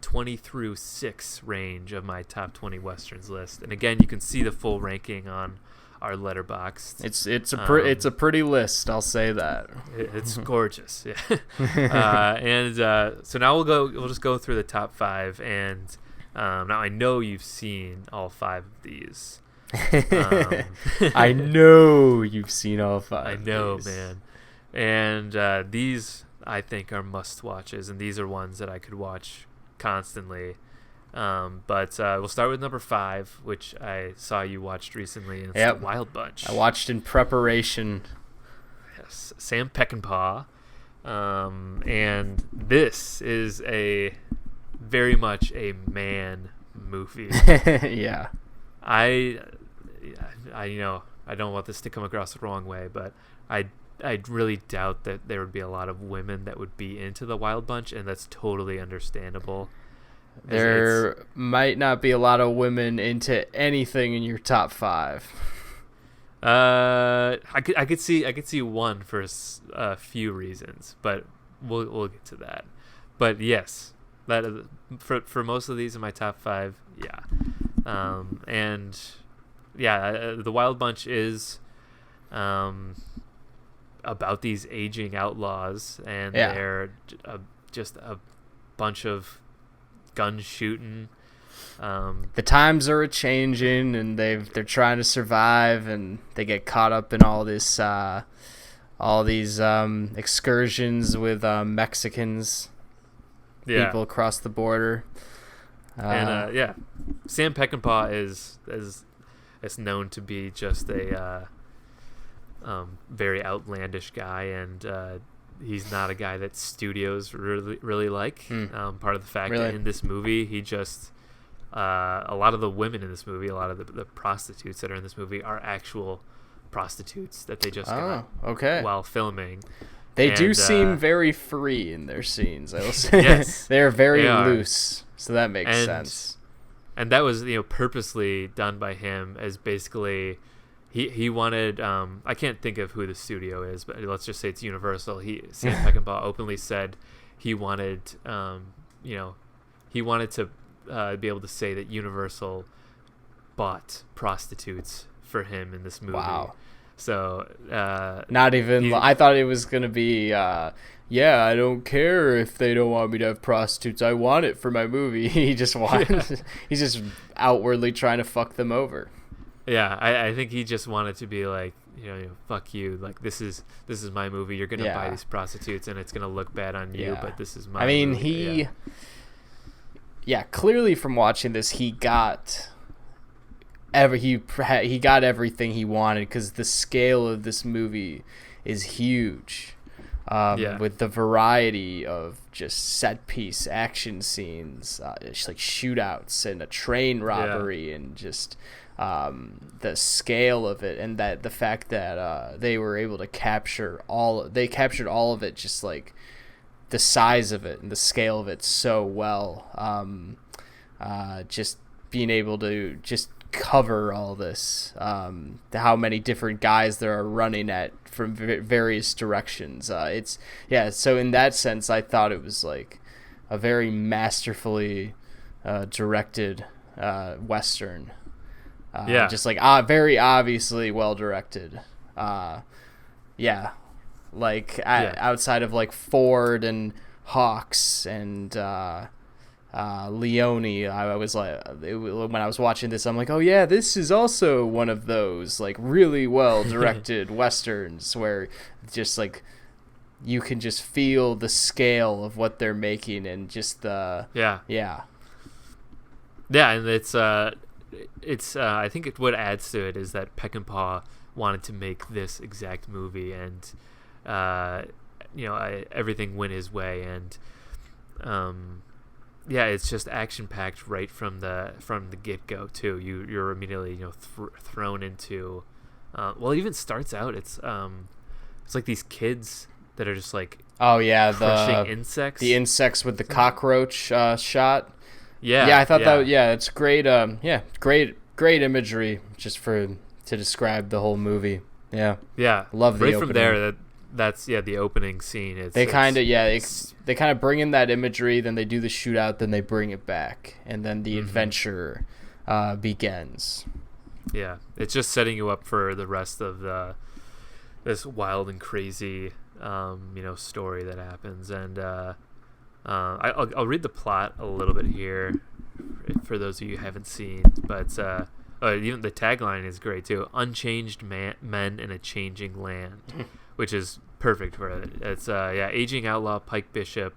20 through 6 range of my top 20 westerns list. And again, you can see the full ranking on our Letterboxd. It's a pretty list, I'll say that. It's gorgeous. Yeah. So now we'll just go through the top 5, and now I know you've seen all 5 of these. I know you've seen all 5. I know, of these. man. And these I think are must watches, and these are ones that I could watch constantly. But we'll start with number 5, which I saw you watched recently, and it's The Wild Bunch. I watched in preparation. Yes, Sam Peckinpah. And this is very much a man movie. Yeah. I I don't want this to come across the wrong way, but I really doubt that there would be a lot of women that would be into The Wild Bunch, and that's totally understandable. There might not be a lot of women into anything in your top 5. I could see one for a few reasons, but we'll get to that. But yes, that for most of these in my top 5, yeah. The Wild Bunch is about these aging outlaws, and they're just a bunch of gun shooting. The times are changing, and they're trying to survive, and they get caught up in all these excursions with Mexicans, people across the border. Sam Peckinpah is known to be just a very outlandish guy, and he's not a guy that studios really like. Part of the fact that in this movie, he just a lot of the women in this movie, a lot of the prostitutes that are in this movie are actual prostitutes that they just got while filming. They do seem very free in their scenes, I will say. Yes, they're very loose, so that makes sense. And that was purposely done by him, as basically he wanted I can't think of who the studio is, but let's just say it's Universal. Sam Peckinpah openly said he wanted he wanted to be able to say that Universal bought prostitutes for him in this movie. Wow. So not even I thought it was gonna be I don't care if they don't want me to have prostitutes, I want it for my movie. He's just outwardly trying to fuck them over. I think he just wanted to be like, fuck you, like this is my movie, you're gonna buy these prostitutes and it's gonna look bad on you, but this is my movie. Clearly from watching this, he got everything he wanted, because the scale of this movie is huge. With the variety of just set piece action scenes, just like shootouts and a train robbery, and just the scale of it, and that the fact that they were able to captured all of it, just like the size of it and the scale of it so well. Just being able to just cover all this, how many different guys there are running at from various directions. So in that sense, I thought it was like a very masterfully directed Western. Just like very obviously well directed. Outside of like Ford and Hawks and Leone, I was like, when I was watching this, I'm like, oh yeah, this is also one of those like really well directed Westerns where just like you can just feel the scale of what they're making, and just the and it's I think what adds to it is that Peckinpah wanted to make this exact movie, and everything went his way, and it's just action packed right from the get go too. You're immediately thrown into Well, it even starts out. It's like these kids that are just like Oh yeah, crushing insects. the insects with the cockroach shot. Yeah, Yeah, I thought that. Yeah, it's great. Yeah, great imagery just to describe the whole movie. Yeah, yeah. love the right opening. from there. That's the opening scene. They kind of bring in that imagery, then they do the shootout, then they bring it back, and then the adventure begins. Yeah, it's just setting you up for the rest of this wild and crazy story that happens. And I'll read the plot a little bit here for those of you who haven't seen, but even the tagline is great too: unchanged men in a changing land. Which is perfect for it. It's aging outlaw Pike Bishop,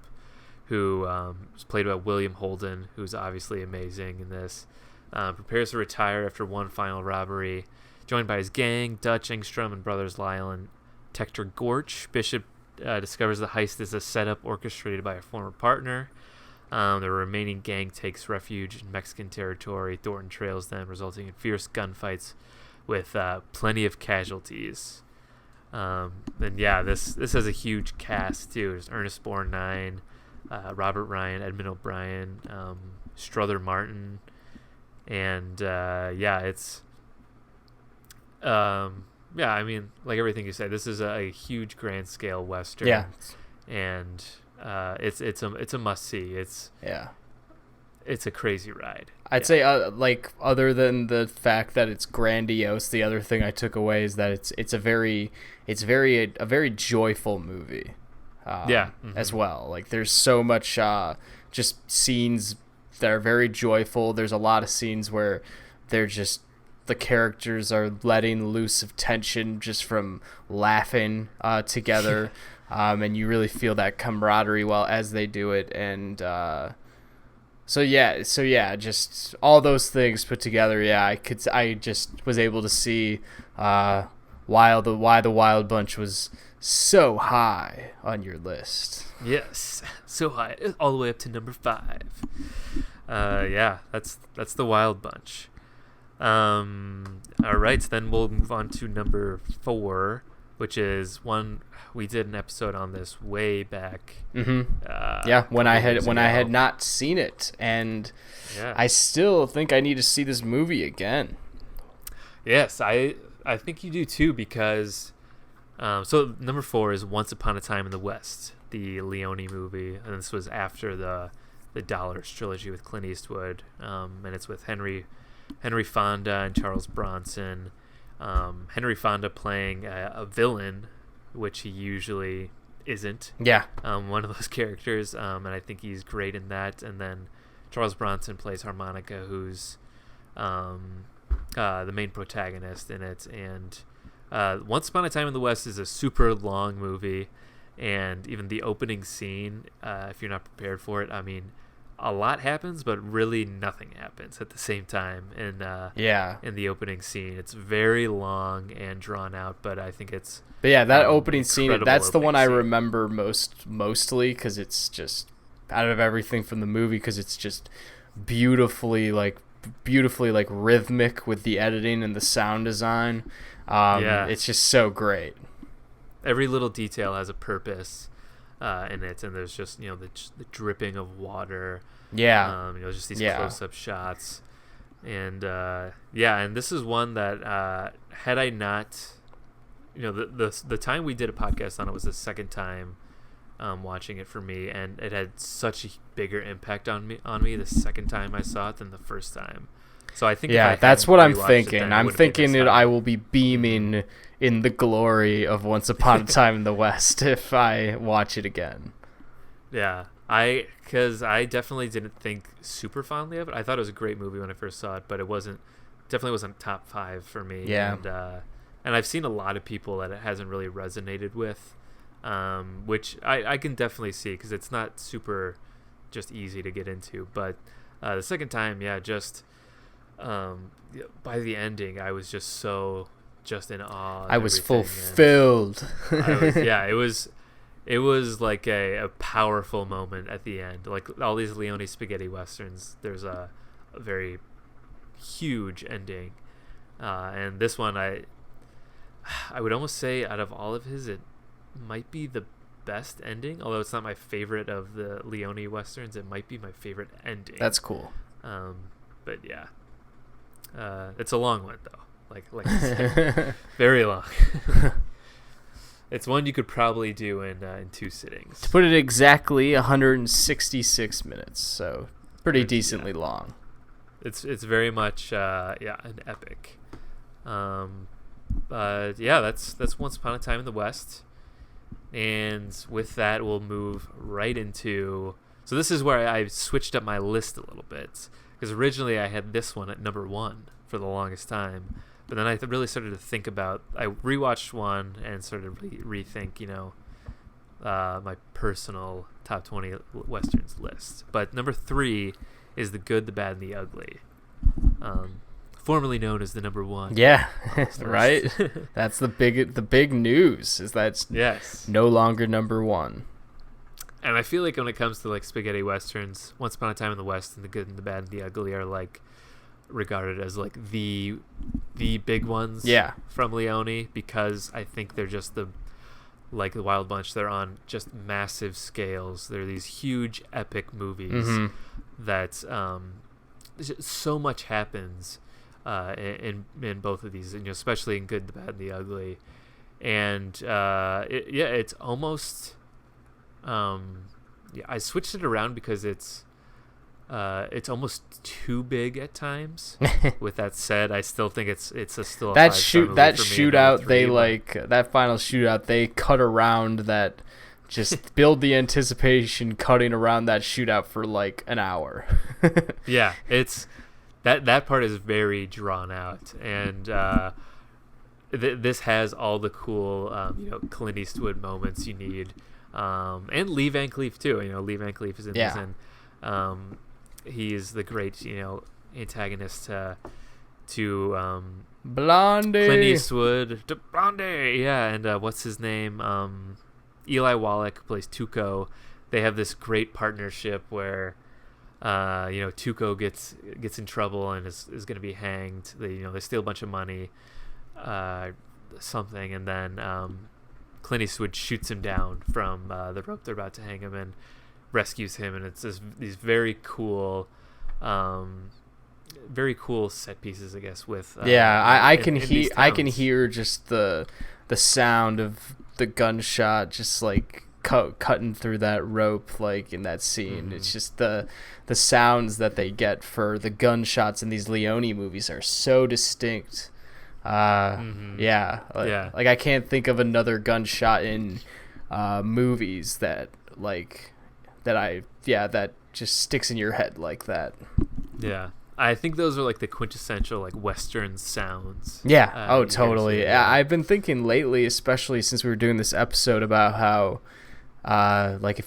who is played by William Holden, who's obviously amazing in this, prepares to retire after one final robbery. Joined by his gang, Dutch, Engstrom, and brothers Lyle and Tector Gorch, Bishop discovers the heist is a setup orchestrated by a former partner. The remaining gang takes refuge in Mexican territory. Thornton trails them, resulting in fierce gunfights with plenty of casualties. This has a huge cast too. There's Ernest Borgnine, Robert Ryan, Edmund O'Brien, Strother Martin, and it's I mean, like everything you said, this is a huge grand scale western. Yeah, and it's a must see. It's a crazy ride. I'd say, other than the fact that it's grandiose, the other thing I took away is that it's a very joyful movie. As well. Like there's so much just scenes that are very joyful. There's a lot of scenes where the characters are letting loose of tension just from laughing together, and you really feel that camaraderie as they do it, and. So just all those things put together. Yeah, I just was able to see why the Wild Bunch was so high on your list. Yes, so high, all the way up to number 5. That's the Wild Bunch. All right, so then we'll move on to number 4, which is one we did an episode on this way back. When I had not seen it, and I still think I need to see this movie again. Yes, I think you do too, because so number 4 is Once Upon a Time in the West, the Leone movie, and this was after the Dollars trilogy with Clint Eastwood, and it's with Henry Fonda and Charles Bronson. Henry Fonda playing a villain, which he usually isn't. Yeah. One of those characters, and I think he's great in that. And then Charles Bronson plays Harmonica, who's the main protagonist in it. And Once Upon a Time in the West is a super long movie, and even the opening scene, if you're not prepared for it, I mean, a lot happens, but really nothing happens at the same time in the opening scene. It's very long and drawn out, but I think it's that opening scene, that's the one I remember mostly, because it's just out of everything from the movie, because it's just beautifully rhythmic with the editing and the sound design. It's just so great. Every little detail has a purpose in it, and there's just the dripping of water, just these close-up shots, and and this is one that had I not, the time we did a podcast on it was the second time watching it for me, and it had such a bigger impact on me the second time I saw it than the first time. So I think that's what I'm thinking. I'm thinking that I will be beaming in the glory of Once Upon a Time in the West if I watch it again. Yeah, because I definitely didn't think super fondly of it. I thought it was a great movie when I first saw it, but it definitely wasn't top 5 for me. Yeah, and I've seen a lot of people that it hasn't really resonated with, which I can definitely see, because it's not super just easy to get into. But the second time, by the ending, I was just so in awe. I was fulfilled. It was like a powerful moment at the end. Like all these Leone spaghetti westerns, there's a very huge ending, and this one I would almost say out of all of his, it might be the best ending. Although it's not my favorite of the Leone westerns, it might be my favorite ending. That's cool. But yeah, it's a long one though. Like I said, very long. It's one you could probably do in 2 sittings. To put it exactly, 166 minutes. So pretty decently long. It's very much an epic. But yeah, that's Once Upon a Time in the West. And with that, we'll move right into... So this is where I switched up my list a little bit. Because originally I had this one at number 1 for the longest time. But then I really started to think about... I rewatched one and started to rethink, my personal top 20 Westerns list. But number 3 is The Good, the Bad, and the Ugly. Formerly known as the number 1. Yeah, right. That's the big news is that it's no longer number 1. And I feel like when it comes to like spaghetti westerns, Once Upon a Time in the West and The Good and the Bad and the Ugly are like regarded as like the big ones. From Leone, because I think they're just the Wild Bunch. They're on just massive scales. They're these huge epic movies that so much happens. In both of these, especially in Good, the Bad, and the Ugly, and it's almost I switched it around because it's almost too big at times. With that said, I still think it's still a that shootout. That final shootout, they cut around that. Just build the anticipation, cutting around that shootout for like an hour. Yeah, it's. That part is very drawn out, and this has all the cool, Clint Eastwood moments you need, and Lee Van Cleef too. Lee Van Cleef is in this, and he's the great, antagonist to Blondie. Clint Eastwood to Blondie, yeah, and what's his name? Eli Wallach, who plays Tuco. They have this great partnership where. Tuco gets in trouble and is going to be hanged. They steal a bunch of money, something, and then Clint Eastwood shoots him down from the rope they're about to hang him and rescues him. And it's these very cool set pieces, I guess. With I can hear just the sound of the gunshot, just like cutting through that rope, like in that scene. It's just the sounds that they get for the gunshots in these Leone movies are so distinct. Like I can't think of another gunshot in movies that just sticks in your head like that. Yeah, I think those are like the quintessential like Western sounds. Yeah. Totally. I've been thinking lately, especially since we were doing this episode, about how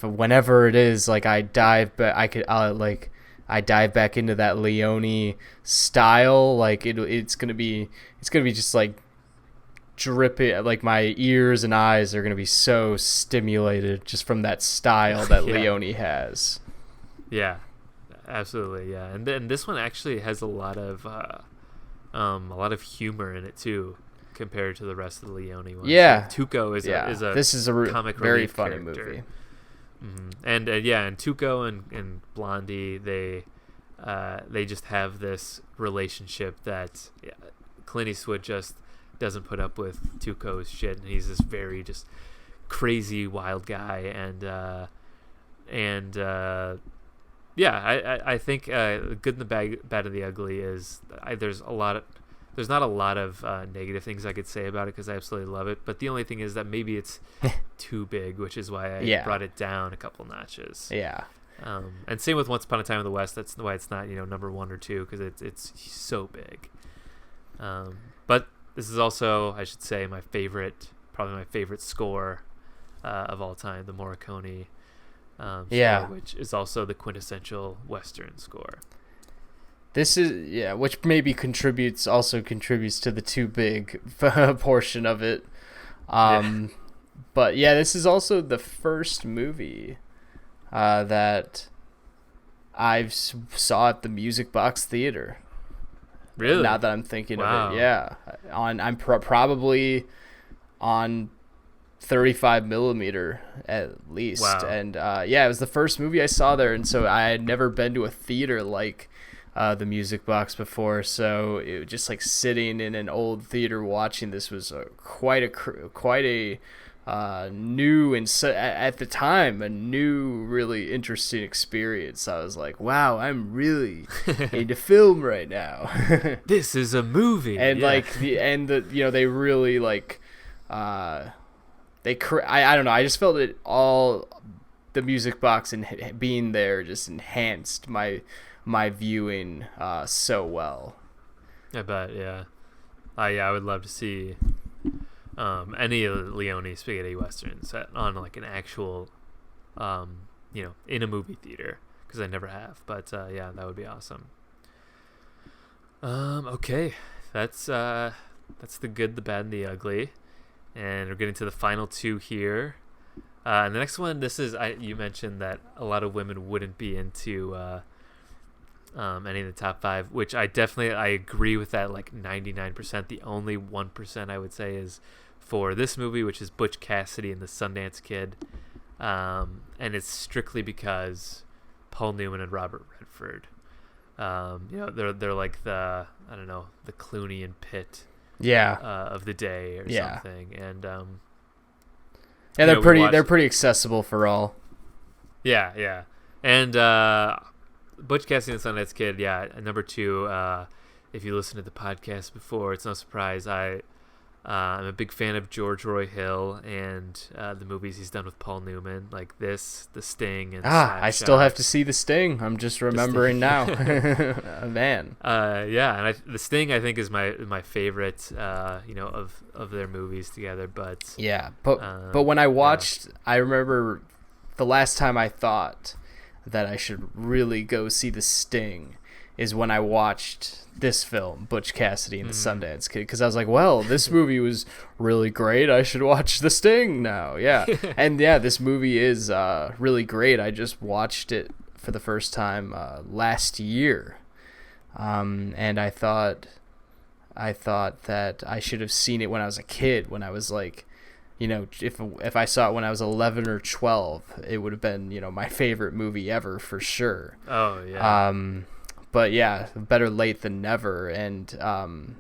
whenever it is, like I dive back into that Leone style, like it's gonna be just like dripping, like my ears and eyes are gonna be so stimulated just from that style that Leone has. Yeah, absolutely. Yeah, and then this one actually has a lot of humor in it too, compared to the rest of the Leone ones. Yeah, Tuco is a comic very funny character. movie. And and Tuco and Blondie, they just have this relationship that Clint Eastwood just doesn't put up with Tuco's shit, and he's this very just crazy wild guy, I think Good and the Bad and the Ugly is there's not a lot of negative things I could say about it because I absolutely love it. But the only thing is that maybe it's too big, which is why I brought it down a couple notches. Yeah. And same with Once Upon a Time in the West. That's why it's not number 1 or 2, because it's so big. But this is also, I should say, probably my favorite score of all time, the Morricone score, which is also the quintessential Western score. This is which maybe contributes to the too big portion of it. But this is also the first movie that I saw at the Music Box Theater. Really? Now that I'm thinking of it, I'm probably on 35 millimeter at least. Wow. And it was the first movie I saw there, and so I had never been to a theater like the Music Box before, so it was just like sitting in an old theater watching this was quite a new and at the time a new, really interesting experience. I was like, wow, I'm really into film right now. This is a movie. And yeah. they really like I don't know, I just felt it all. The Music Box and being there just enhanced my viewing so well. I bet, yeah. I would love to see any of the Leone spaghetti westerns on like an actual, in a movie theater, because I never have. But yeah, that would be awesome. Okay, that's the good, the bad, and the ugly, and we're getting to the final two here. And the next one, you mentioned that a lot of women wouldn't be into any of the top five, which I agree with that, like 99%. The only 1% I would say is for this movie, which is Butch Cassidy and the Sundance Kid, and it's strictly because Paul Newman and Robert Redford, they're like the Clooney and Pitt of the day or something, and they're pretty accessible for all. Yeah, and Butch Cassidy and the Sundance Kid, number two. If you listened to the podcast before, it's no surprise I'm a big fan of George Roy Hill and the movies he's done with Paul Newman, like this, The Sting, and I still have to see The Sting. I'm just remembering now. Man. And The Sting, I think, is my favorite, of their movies together. But but when I watched, I remember the last time I thought that I should really go see The Sting is when I watched this film, Butch Cassidy and the Sundance Kid, because I was like, well, this movie was really great. I should watch The Sting now. Yeah. And this movie is really great. I just watched it for the first time last year. And I thought that I should have seen it when I was a kid, when I was like, if I saw it when I was 11 or 12, it would have been, my favorite movie ever for sure. Oh, yeah. But yeah, better late than never. And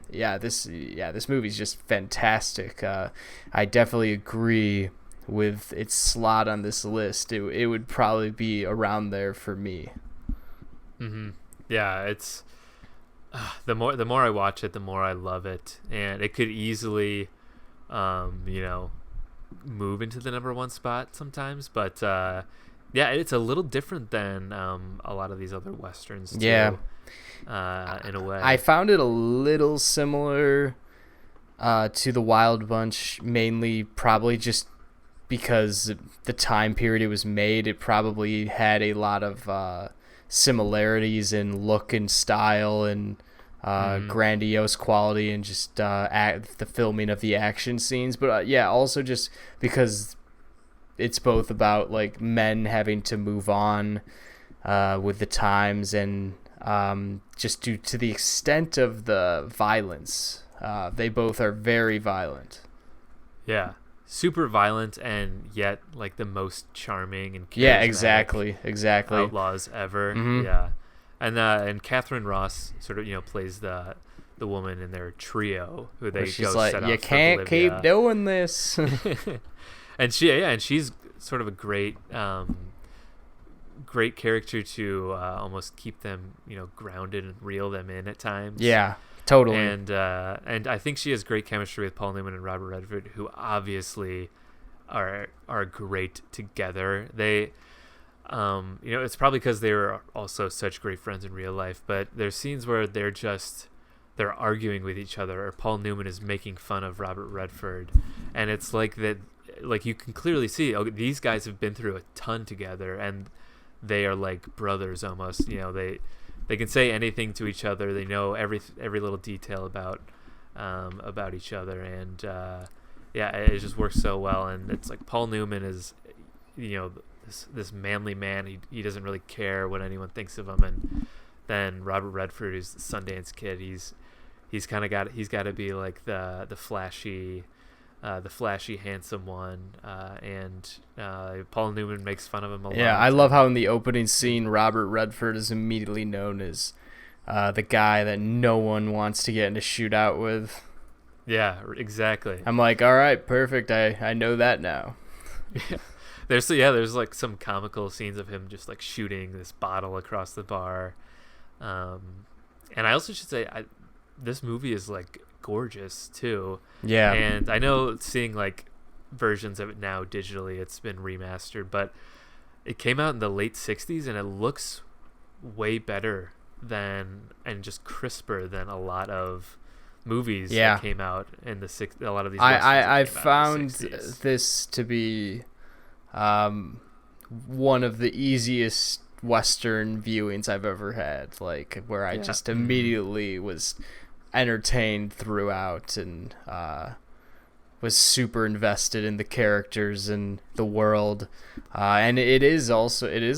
this movie's just fantastic. I definitely agree with its slot on this list. It would probably be around there for me. Mm-hmm. Yeah, it's the more I watch it, the more I love it, and it could easily, move into the number one spot sometimes. But it's a little different than a lot of these other westerns too. Yeah, in a way. I found it a little similar to The Wild Bunch, mainly probably just because the time period it was made. It probably had a lot of similarities in look and style and grandiose quality and just the filming of the action scenes. But also just because it's both about like men having to move on with the times, and just due to the extent of the violence. They both are very violent. Yeah, super violent, and yet like the most charming and exactly outlaws ever. Mm-hmm. Yeah, and Catherine Ross sort of plays the woman in their trio who they she's go like, set you off can't for Bolivia. keep doing this. And she's sort of a great character to almost keep them grounded and reel them in at times. Yeah, totally. And I think she has great chemistry with Paul Newman and Robert Redford, who obviously are great together. They it's probably because they were also such great friends in real life, but there's scenes where they're arguing with each other, or Paul Newman is making fun of Robert Redford, and it's like that. Like you can clearly see, these guys have been through a ton together, and they are like brothers almost. They can say anything to each other. They know every little detail about each other, and it just works so well. And it's like Paul Newman is, this manly man. He doesn't really care what anyone thinks of him, and then Robert Redford is the Sundance Kid. He's got to be like the flashy, the flashy, handsome one, and Paul Newman makes fun of him a lot. Yeah, I love how in the opening scene, Robert Redford is immediately known as the guy that no one wants to get in a shootout with. Yeah, exactly. I'm like, all right, perfect. I know that now. Yeah. There's like some comical scenes of him just like shooting this bottle across the bar. And I also should say, this movie is like gorgeous too. Yeah. And I know seeing like versions of it now digitally, it's been remastered, but it came out in the late 60s and it looks way better than and just crisper than a lot of movies that came out in the a lot of these. I found this to be one of the easiest Western viewings I've ever had, like where I just immediately was entertained throughout and was super invested in the characters and the world, and it is a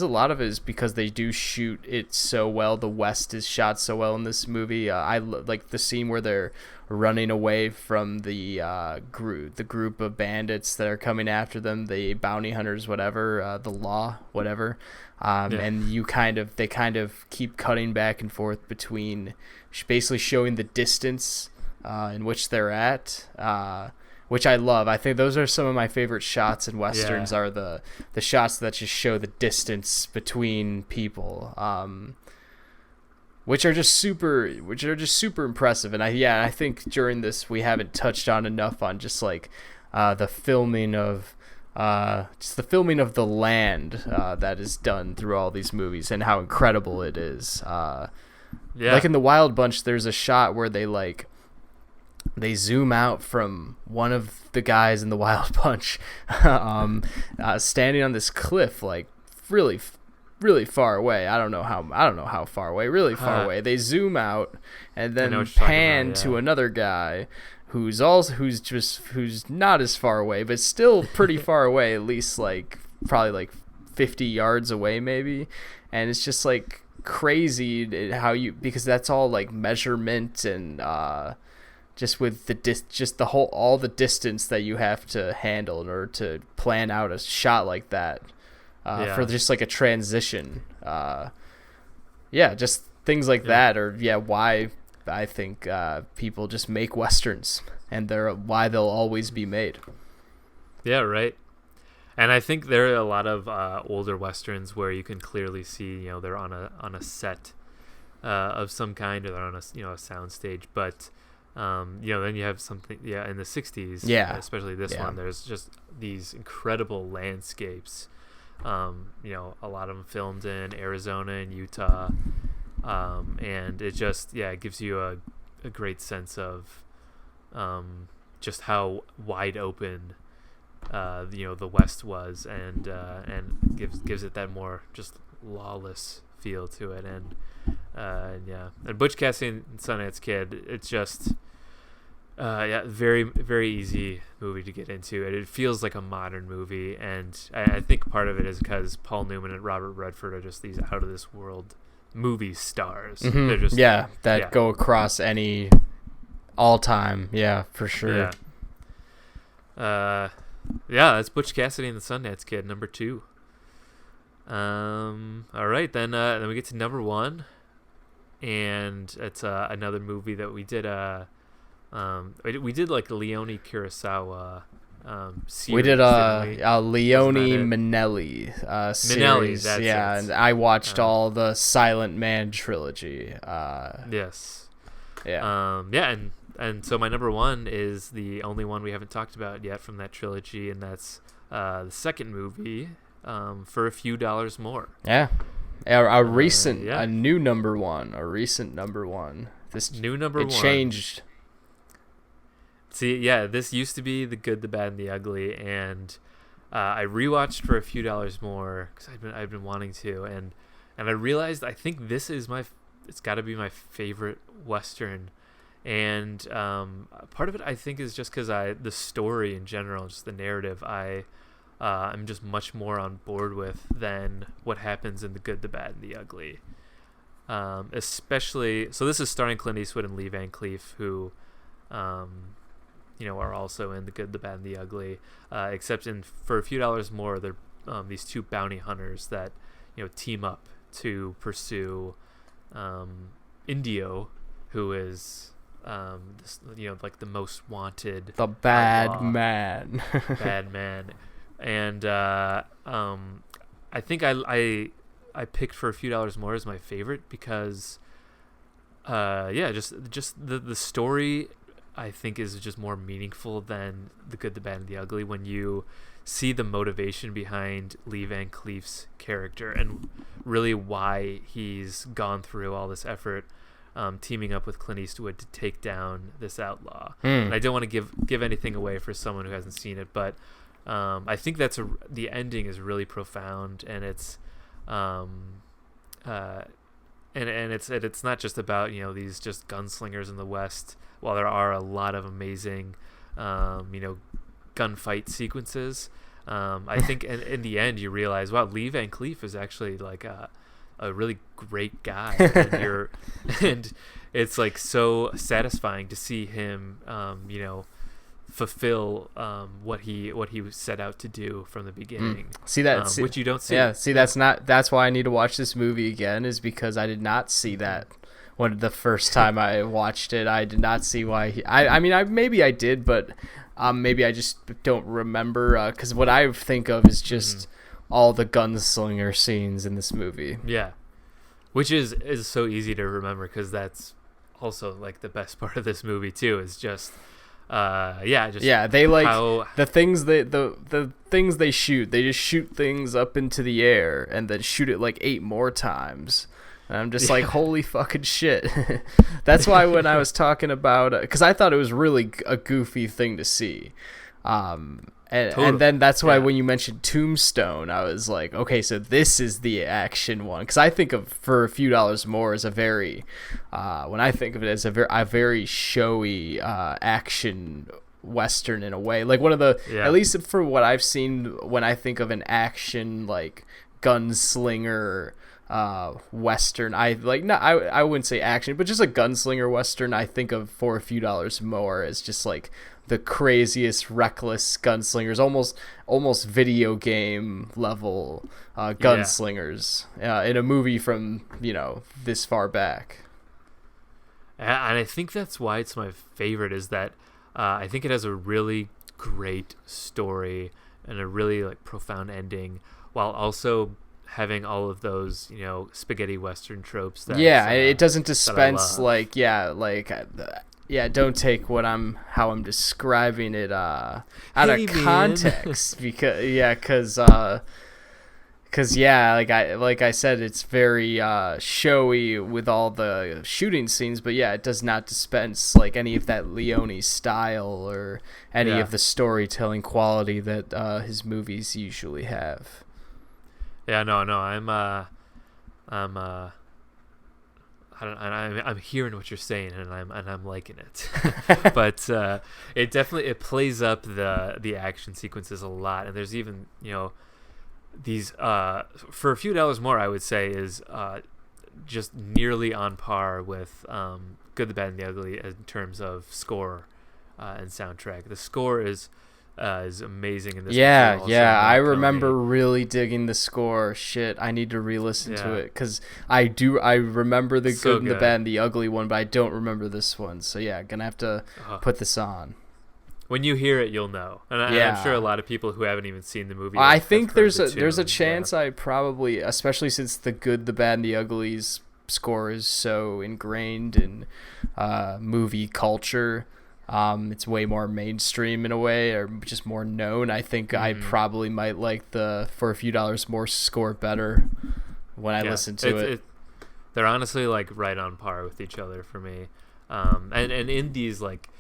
lot of it is because they do shoot it so well. The West is shot so well in this movie. I like the scene where they're running away from the group of bandits that are coming after them, the bounty hunters, whatever, the law, whatever. And they kind of keep cutting back and forth between basically showing the distance in which they're at, which I love. I think those are some of my favorite shots in Westerns, are the shots that just show the distance between people, which are just super impressive. And I think during this we haven't touched on enough on just like the filming of the land that is done through all these movies and how incredible it is. Like in The Wild Bunch, there's a shot where they zoom out from one of the guys in The Wild Bunch standing on this cliff, like really really far away. I don't know how far away, really far away. They zoom out and then pan to another guy who's not as far away, but still pretty far away, at least like probably like 50 yards away maybe. And it's just like crazy how because that's all like measurement and just with all the distance that you have to handle in order to plan out a shot like that. For just like a transition. Just things like that are why I think people just make Westerns, and they're why they'll always be made. Yeah, right. And I think there are a lot of older Westerns where you can clearly see, they're on a set of some kind, or they're on a sound stage. But then you have something in the 60s, especially this one. There's just these incredible landscapes. A lot of them filmed in Arizona and Utah, and it just it gives you a great sense of just how wide open the West was, and gives it that more just lawless feel to it, and Butch Cassidy and Sundance Kid, it's just very, very easy movie to get into. It feels like a modern movie, and I think part of it is because Paul Newman and Robert Redford are just these out of this world movie stars. Mm-hmm. They're just go across any all time. Yeah, for sure. That's Butch Cassidy and the Sundance Kid, number 2. All right, then we get to number 1, and it's another movie that we did. We did like Leone Kurosawa series. We did a Leone Minnelli series. That's it. And I watched all the Silent Man trilogy. Yes. Yeah. And so my number 1 is the only one we haven't talked about yet from that trilogy, and that's the second movie, For a Few Dollars More. Yeah. A new number 1. A recent number 1. This new number 1. It changed. See, this used to be The Good, the Bad, and the Ugly, and I rewatched For a Few Dollars More because I've been wanting to, and I realized I think this is it's got to be my favorite Western, and part of it I think is just because the story in general, just the narrative, I'm just much more on board with than what happens in The Good, the Bad, and the Ugly. Especially, so this is starring Clint Eastwood and Lee Van Cleef, who are also in The Good, the Bad, and the Ugly, except for a few dollars more, they're these two bounty hunters that team up to pursue Indio, who is this, like the most wanted, the bad outlaw, man. bad man. And I think I picked For a Few Dollars More as my favorite because just the story I think is just more meaningful than The Good, the Bad, and the Ugly when you see the motivation behind Lee Van Cleef's character and really why he's gone through all this effort teaming up with Clint Eastwood to take down this outlaw. And I don't want to give anything away for someone who hasn't seen it, but I think the ending is really profound, and it's and it's not just about these just gunslingers in the West. While there are a lot of amazing gunfight sequences, I think in the end you realize, wow, Lee Van Cleef is actually like a really great guy, and it's like so satisfying to see him fulfill what he set out to do from the beginning. See that, which you don't see. Yeah, see that's why I need to watch this movie again, is because I did not see that when the first time I watched it. I did not see why I mean maybe I did, but maybe I just don't remember, because what I think of is just all the gunslinger scenes in this movie. Yeah, which is so easy to remember because that's also like the best part of this movie too, is just they like the things the things they shoot. They just shoot things up into the air and then shoot it like 8 more times. And I'm just like, holy fucking shit. That's why when I was talking about, because I thought it was really a goofy thing to see. And then that's why when you mentioned Tombstone, I was like, okay, so this is the action one. Because I think of For a Few Dollars More as a very, when I think of it as a very showy action Western in a way. Like one of the, at least for what I've seen, when I think of an action like gunslinger Western, I wouldn't say action, but just a gunslinger Western, I think of For a Few Dollars More as just like the craziest, reckless gunslingers, almost video game level gunslingers in a movie from this far back. And I think that's why it's my favorite, is that I think it has a really great story and a really like profound ending, while also having all of those spaghetti Western tropes that it doesn't dispense don't take how I'm describing it out of context, because like I said, it's very showy with all the shooting scenes, but it does not dispense like any of that Leone style or any of the storytelling quality that his movies usually have. Yeah, no, I'm hearing what you're saying, and I'm liking it. But it definitely plays up the action sequences a lot, and there's even these For a Few Dollars More, I would say, is just nearly on par with Good, the Bad, and the Ugly in terms of score and soundtrack. The score is amazing in this. I remember really digging the score. Shit, I need to re-listen to it, because I remember the Good and the Bad and the Ugly one, but I don't remember this one. So gonna have to put this on. When you hear it, you'll know. And I'm sure a lot of people who haven't even seen the movie, I think there's a chance I probably, especially since the Good, the Bad, and the Ugly's score is so ingrained in movie culture. It's way more mainstream in a way, or just more known. I think I probably might like the For a Few Dollars More score better when I listen to it. They're honestly like right on par with each other for me. And in these like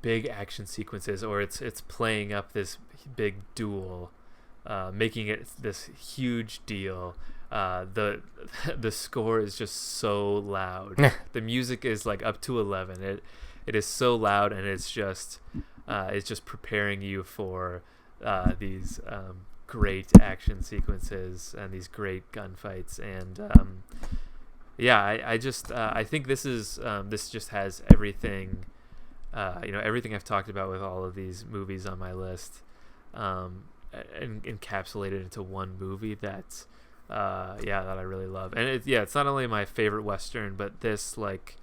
big action sequences, or it's playing up this big duel, making it this huge deal. The score is just so loud. The music is like up to 11. It is so loud, and it's just preparing you for these great action sequences and these great gunfights. And I think this just has everything everything I've talked about with all of these movies on my list, and encapsulated into one movie that I really love. And it's not only my favorite Western, but this, like,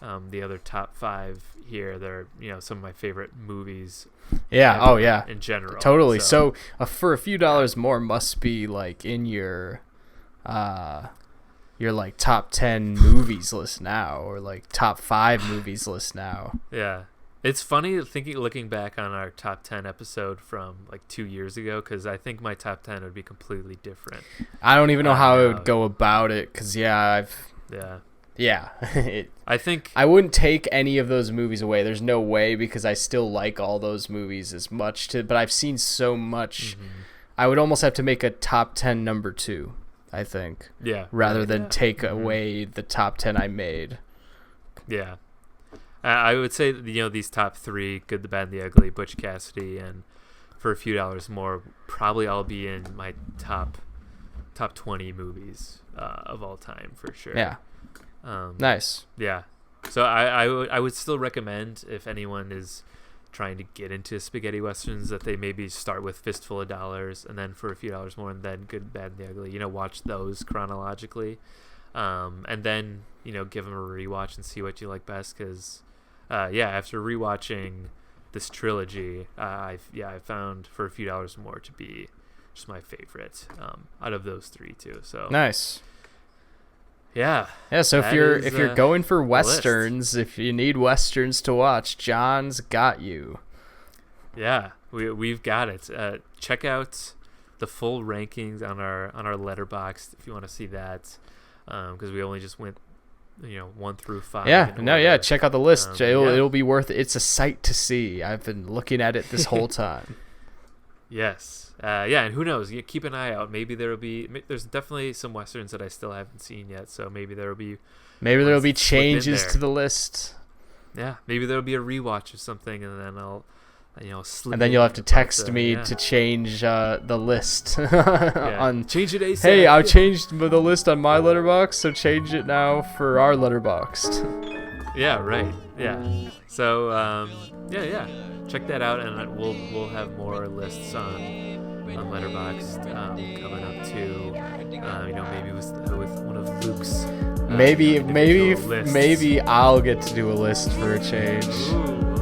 the other top 5 here, they're, some of my favorite movies. Yeah. Oh yeah. In general. Totally. So for a few dollars more must be like in your like top 10 movies list now, or like top 5 movies list now. Yeah. It's funny looking back on our top 10 episode from like 2 years ago, because I think my top 10 would be completely different. I don't even know how I would go about it, because I think I wouldn't take any of those movies away. There's no way, because I still like all those movies as much, but I've seen so much. Mm-hmm. I would almost have to make a top 10 number 2, I think. Yeah. Rather than take away the top 10 I made. Yeah. I would say, these top 3, Good, the Bad, and the Ugly, Butch Cassidy, and For a Few Dollars More, probably all be in my top 20 movies of all time, for sure. Yeah. Nice. Yeah. So I would still recommend, if anyone is trying to get into spaghetti westerns, that they maybe start with Fistful of Dollars, and then For a Few Dollars More, and then Good, Bad, and the Ugly. Watch those chronologically, and then give them a rewatch and see what you like best. Because after rewatching this trilogy, I found For a Few Dollars More to be just my favorite out of those 3 too. So nice. Yeah. So if you're going for westerns, if you need westerns to watch, John's got you. Yeah, we've got it. Check out the full rankings on our Letterboxd if you want to see that, because we only just went 1 through 5. Yeah. Check out the list. It'll be worth it. It's a sight to see. I've been looking at it this whole time. Yes. And who knows? Keep an eye out. Maybe there's definitely some westerns that I still haven't seen yet. So maybe there'll be changes to the list. Yeah, maybe there'll be a rewatch or something, and then I'll slip. And then you'll have to text me to change the list. Change it ASAP. Hey, I changed the list on my Letterboxd, so change it now for our Letterboxd. Yeah. Right. Yeah. So check that out, and we'll have more lists on Letterboxd coming up too. Maybe with one of Luke's. Maybe I'll get to do a list for a change. Ooh.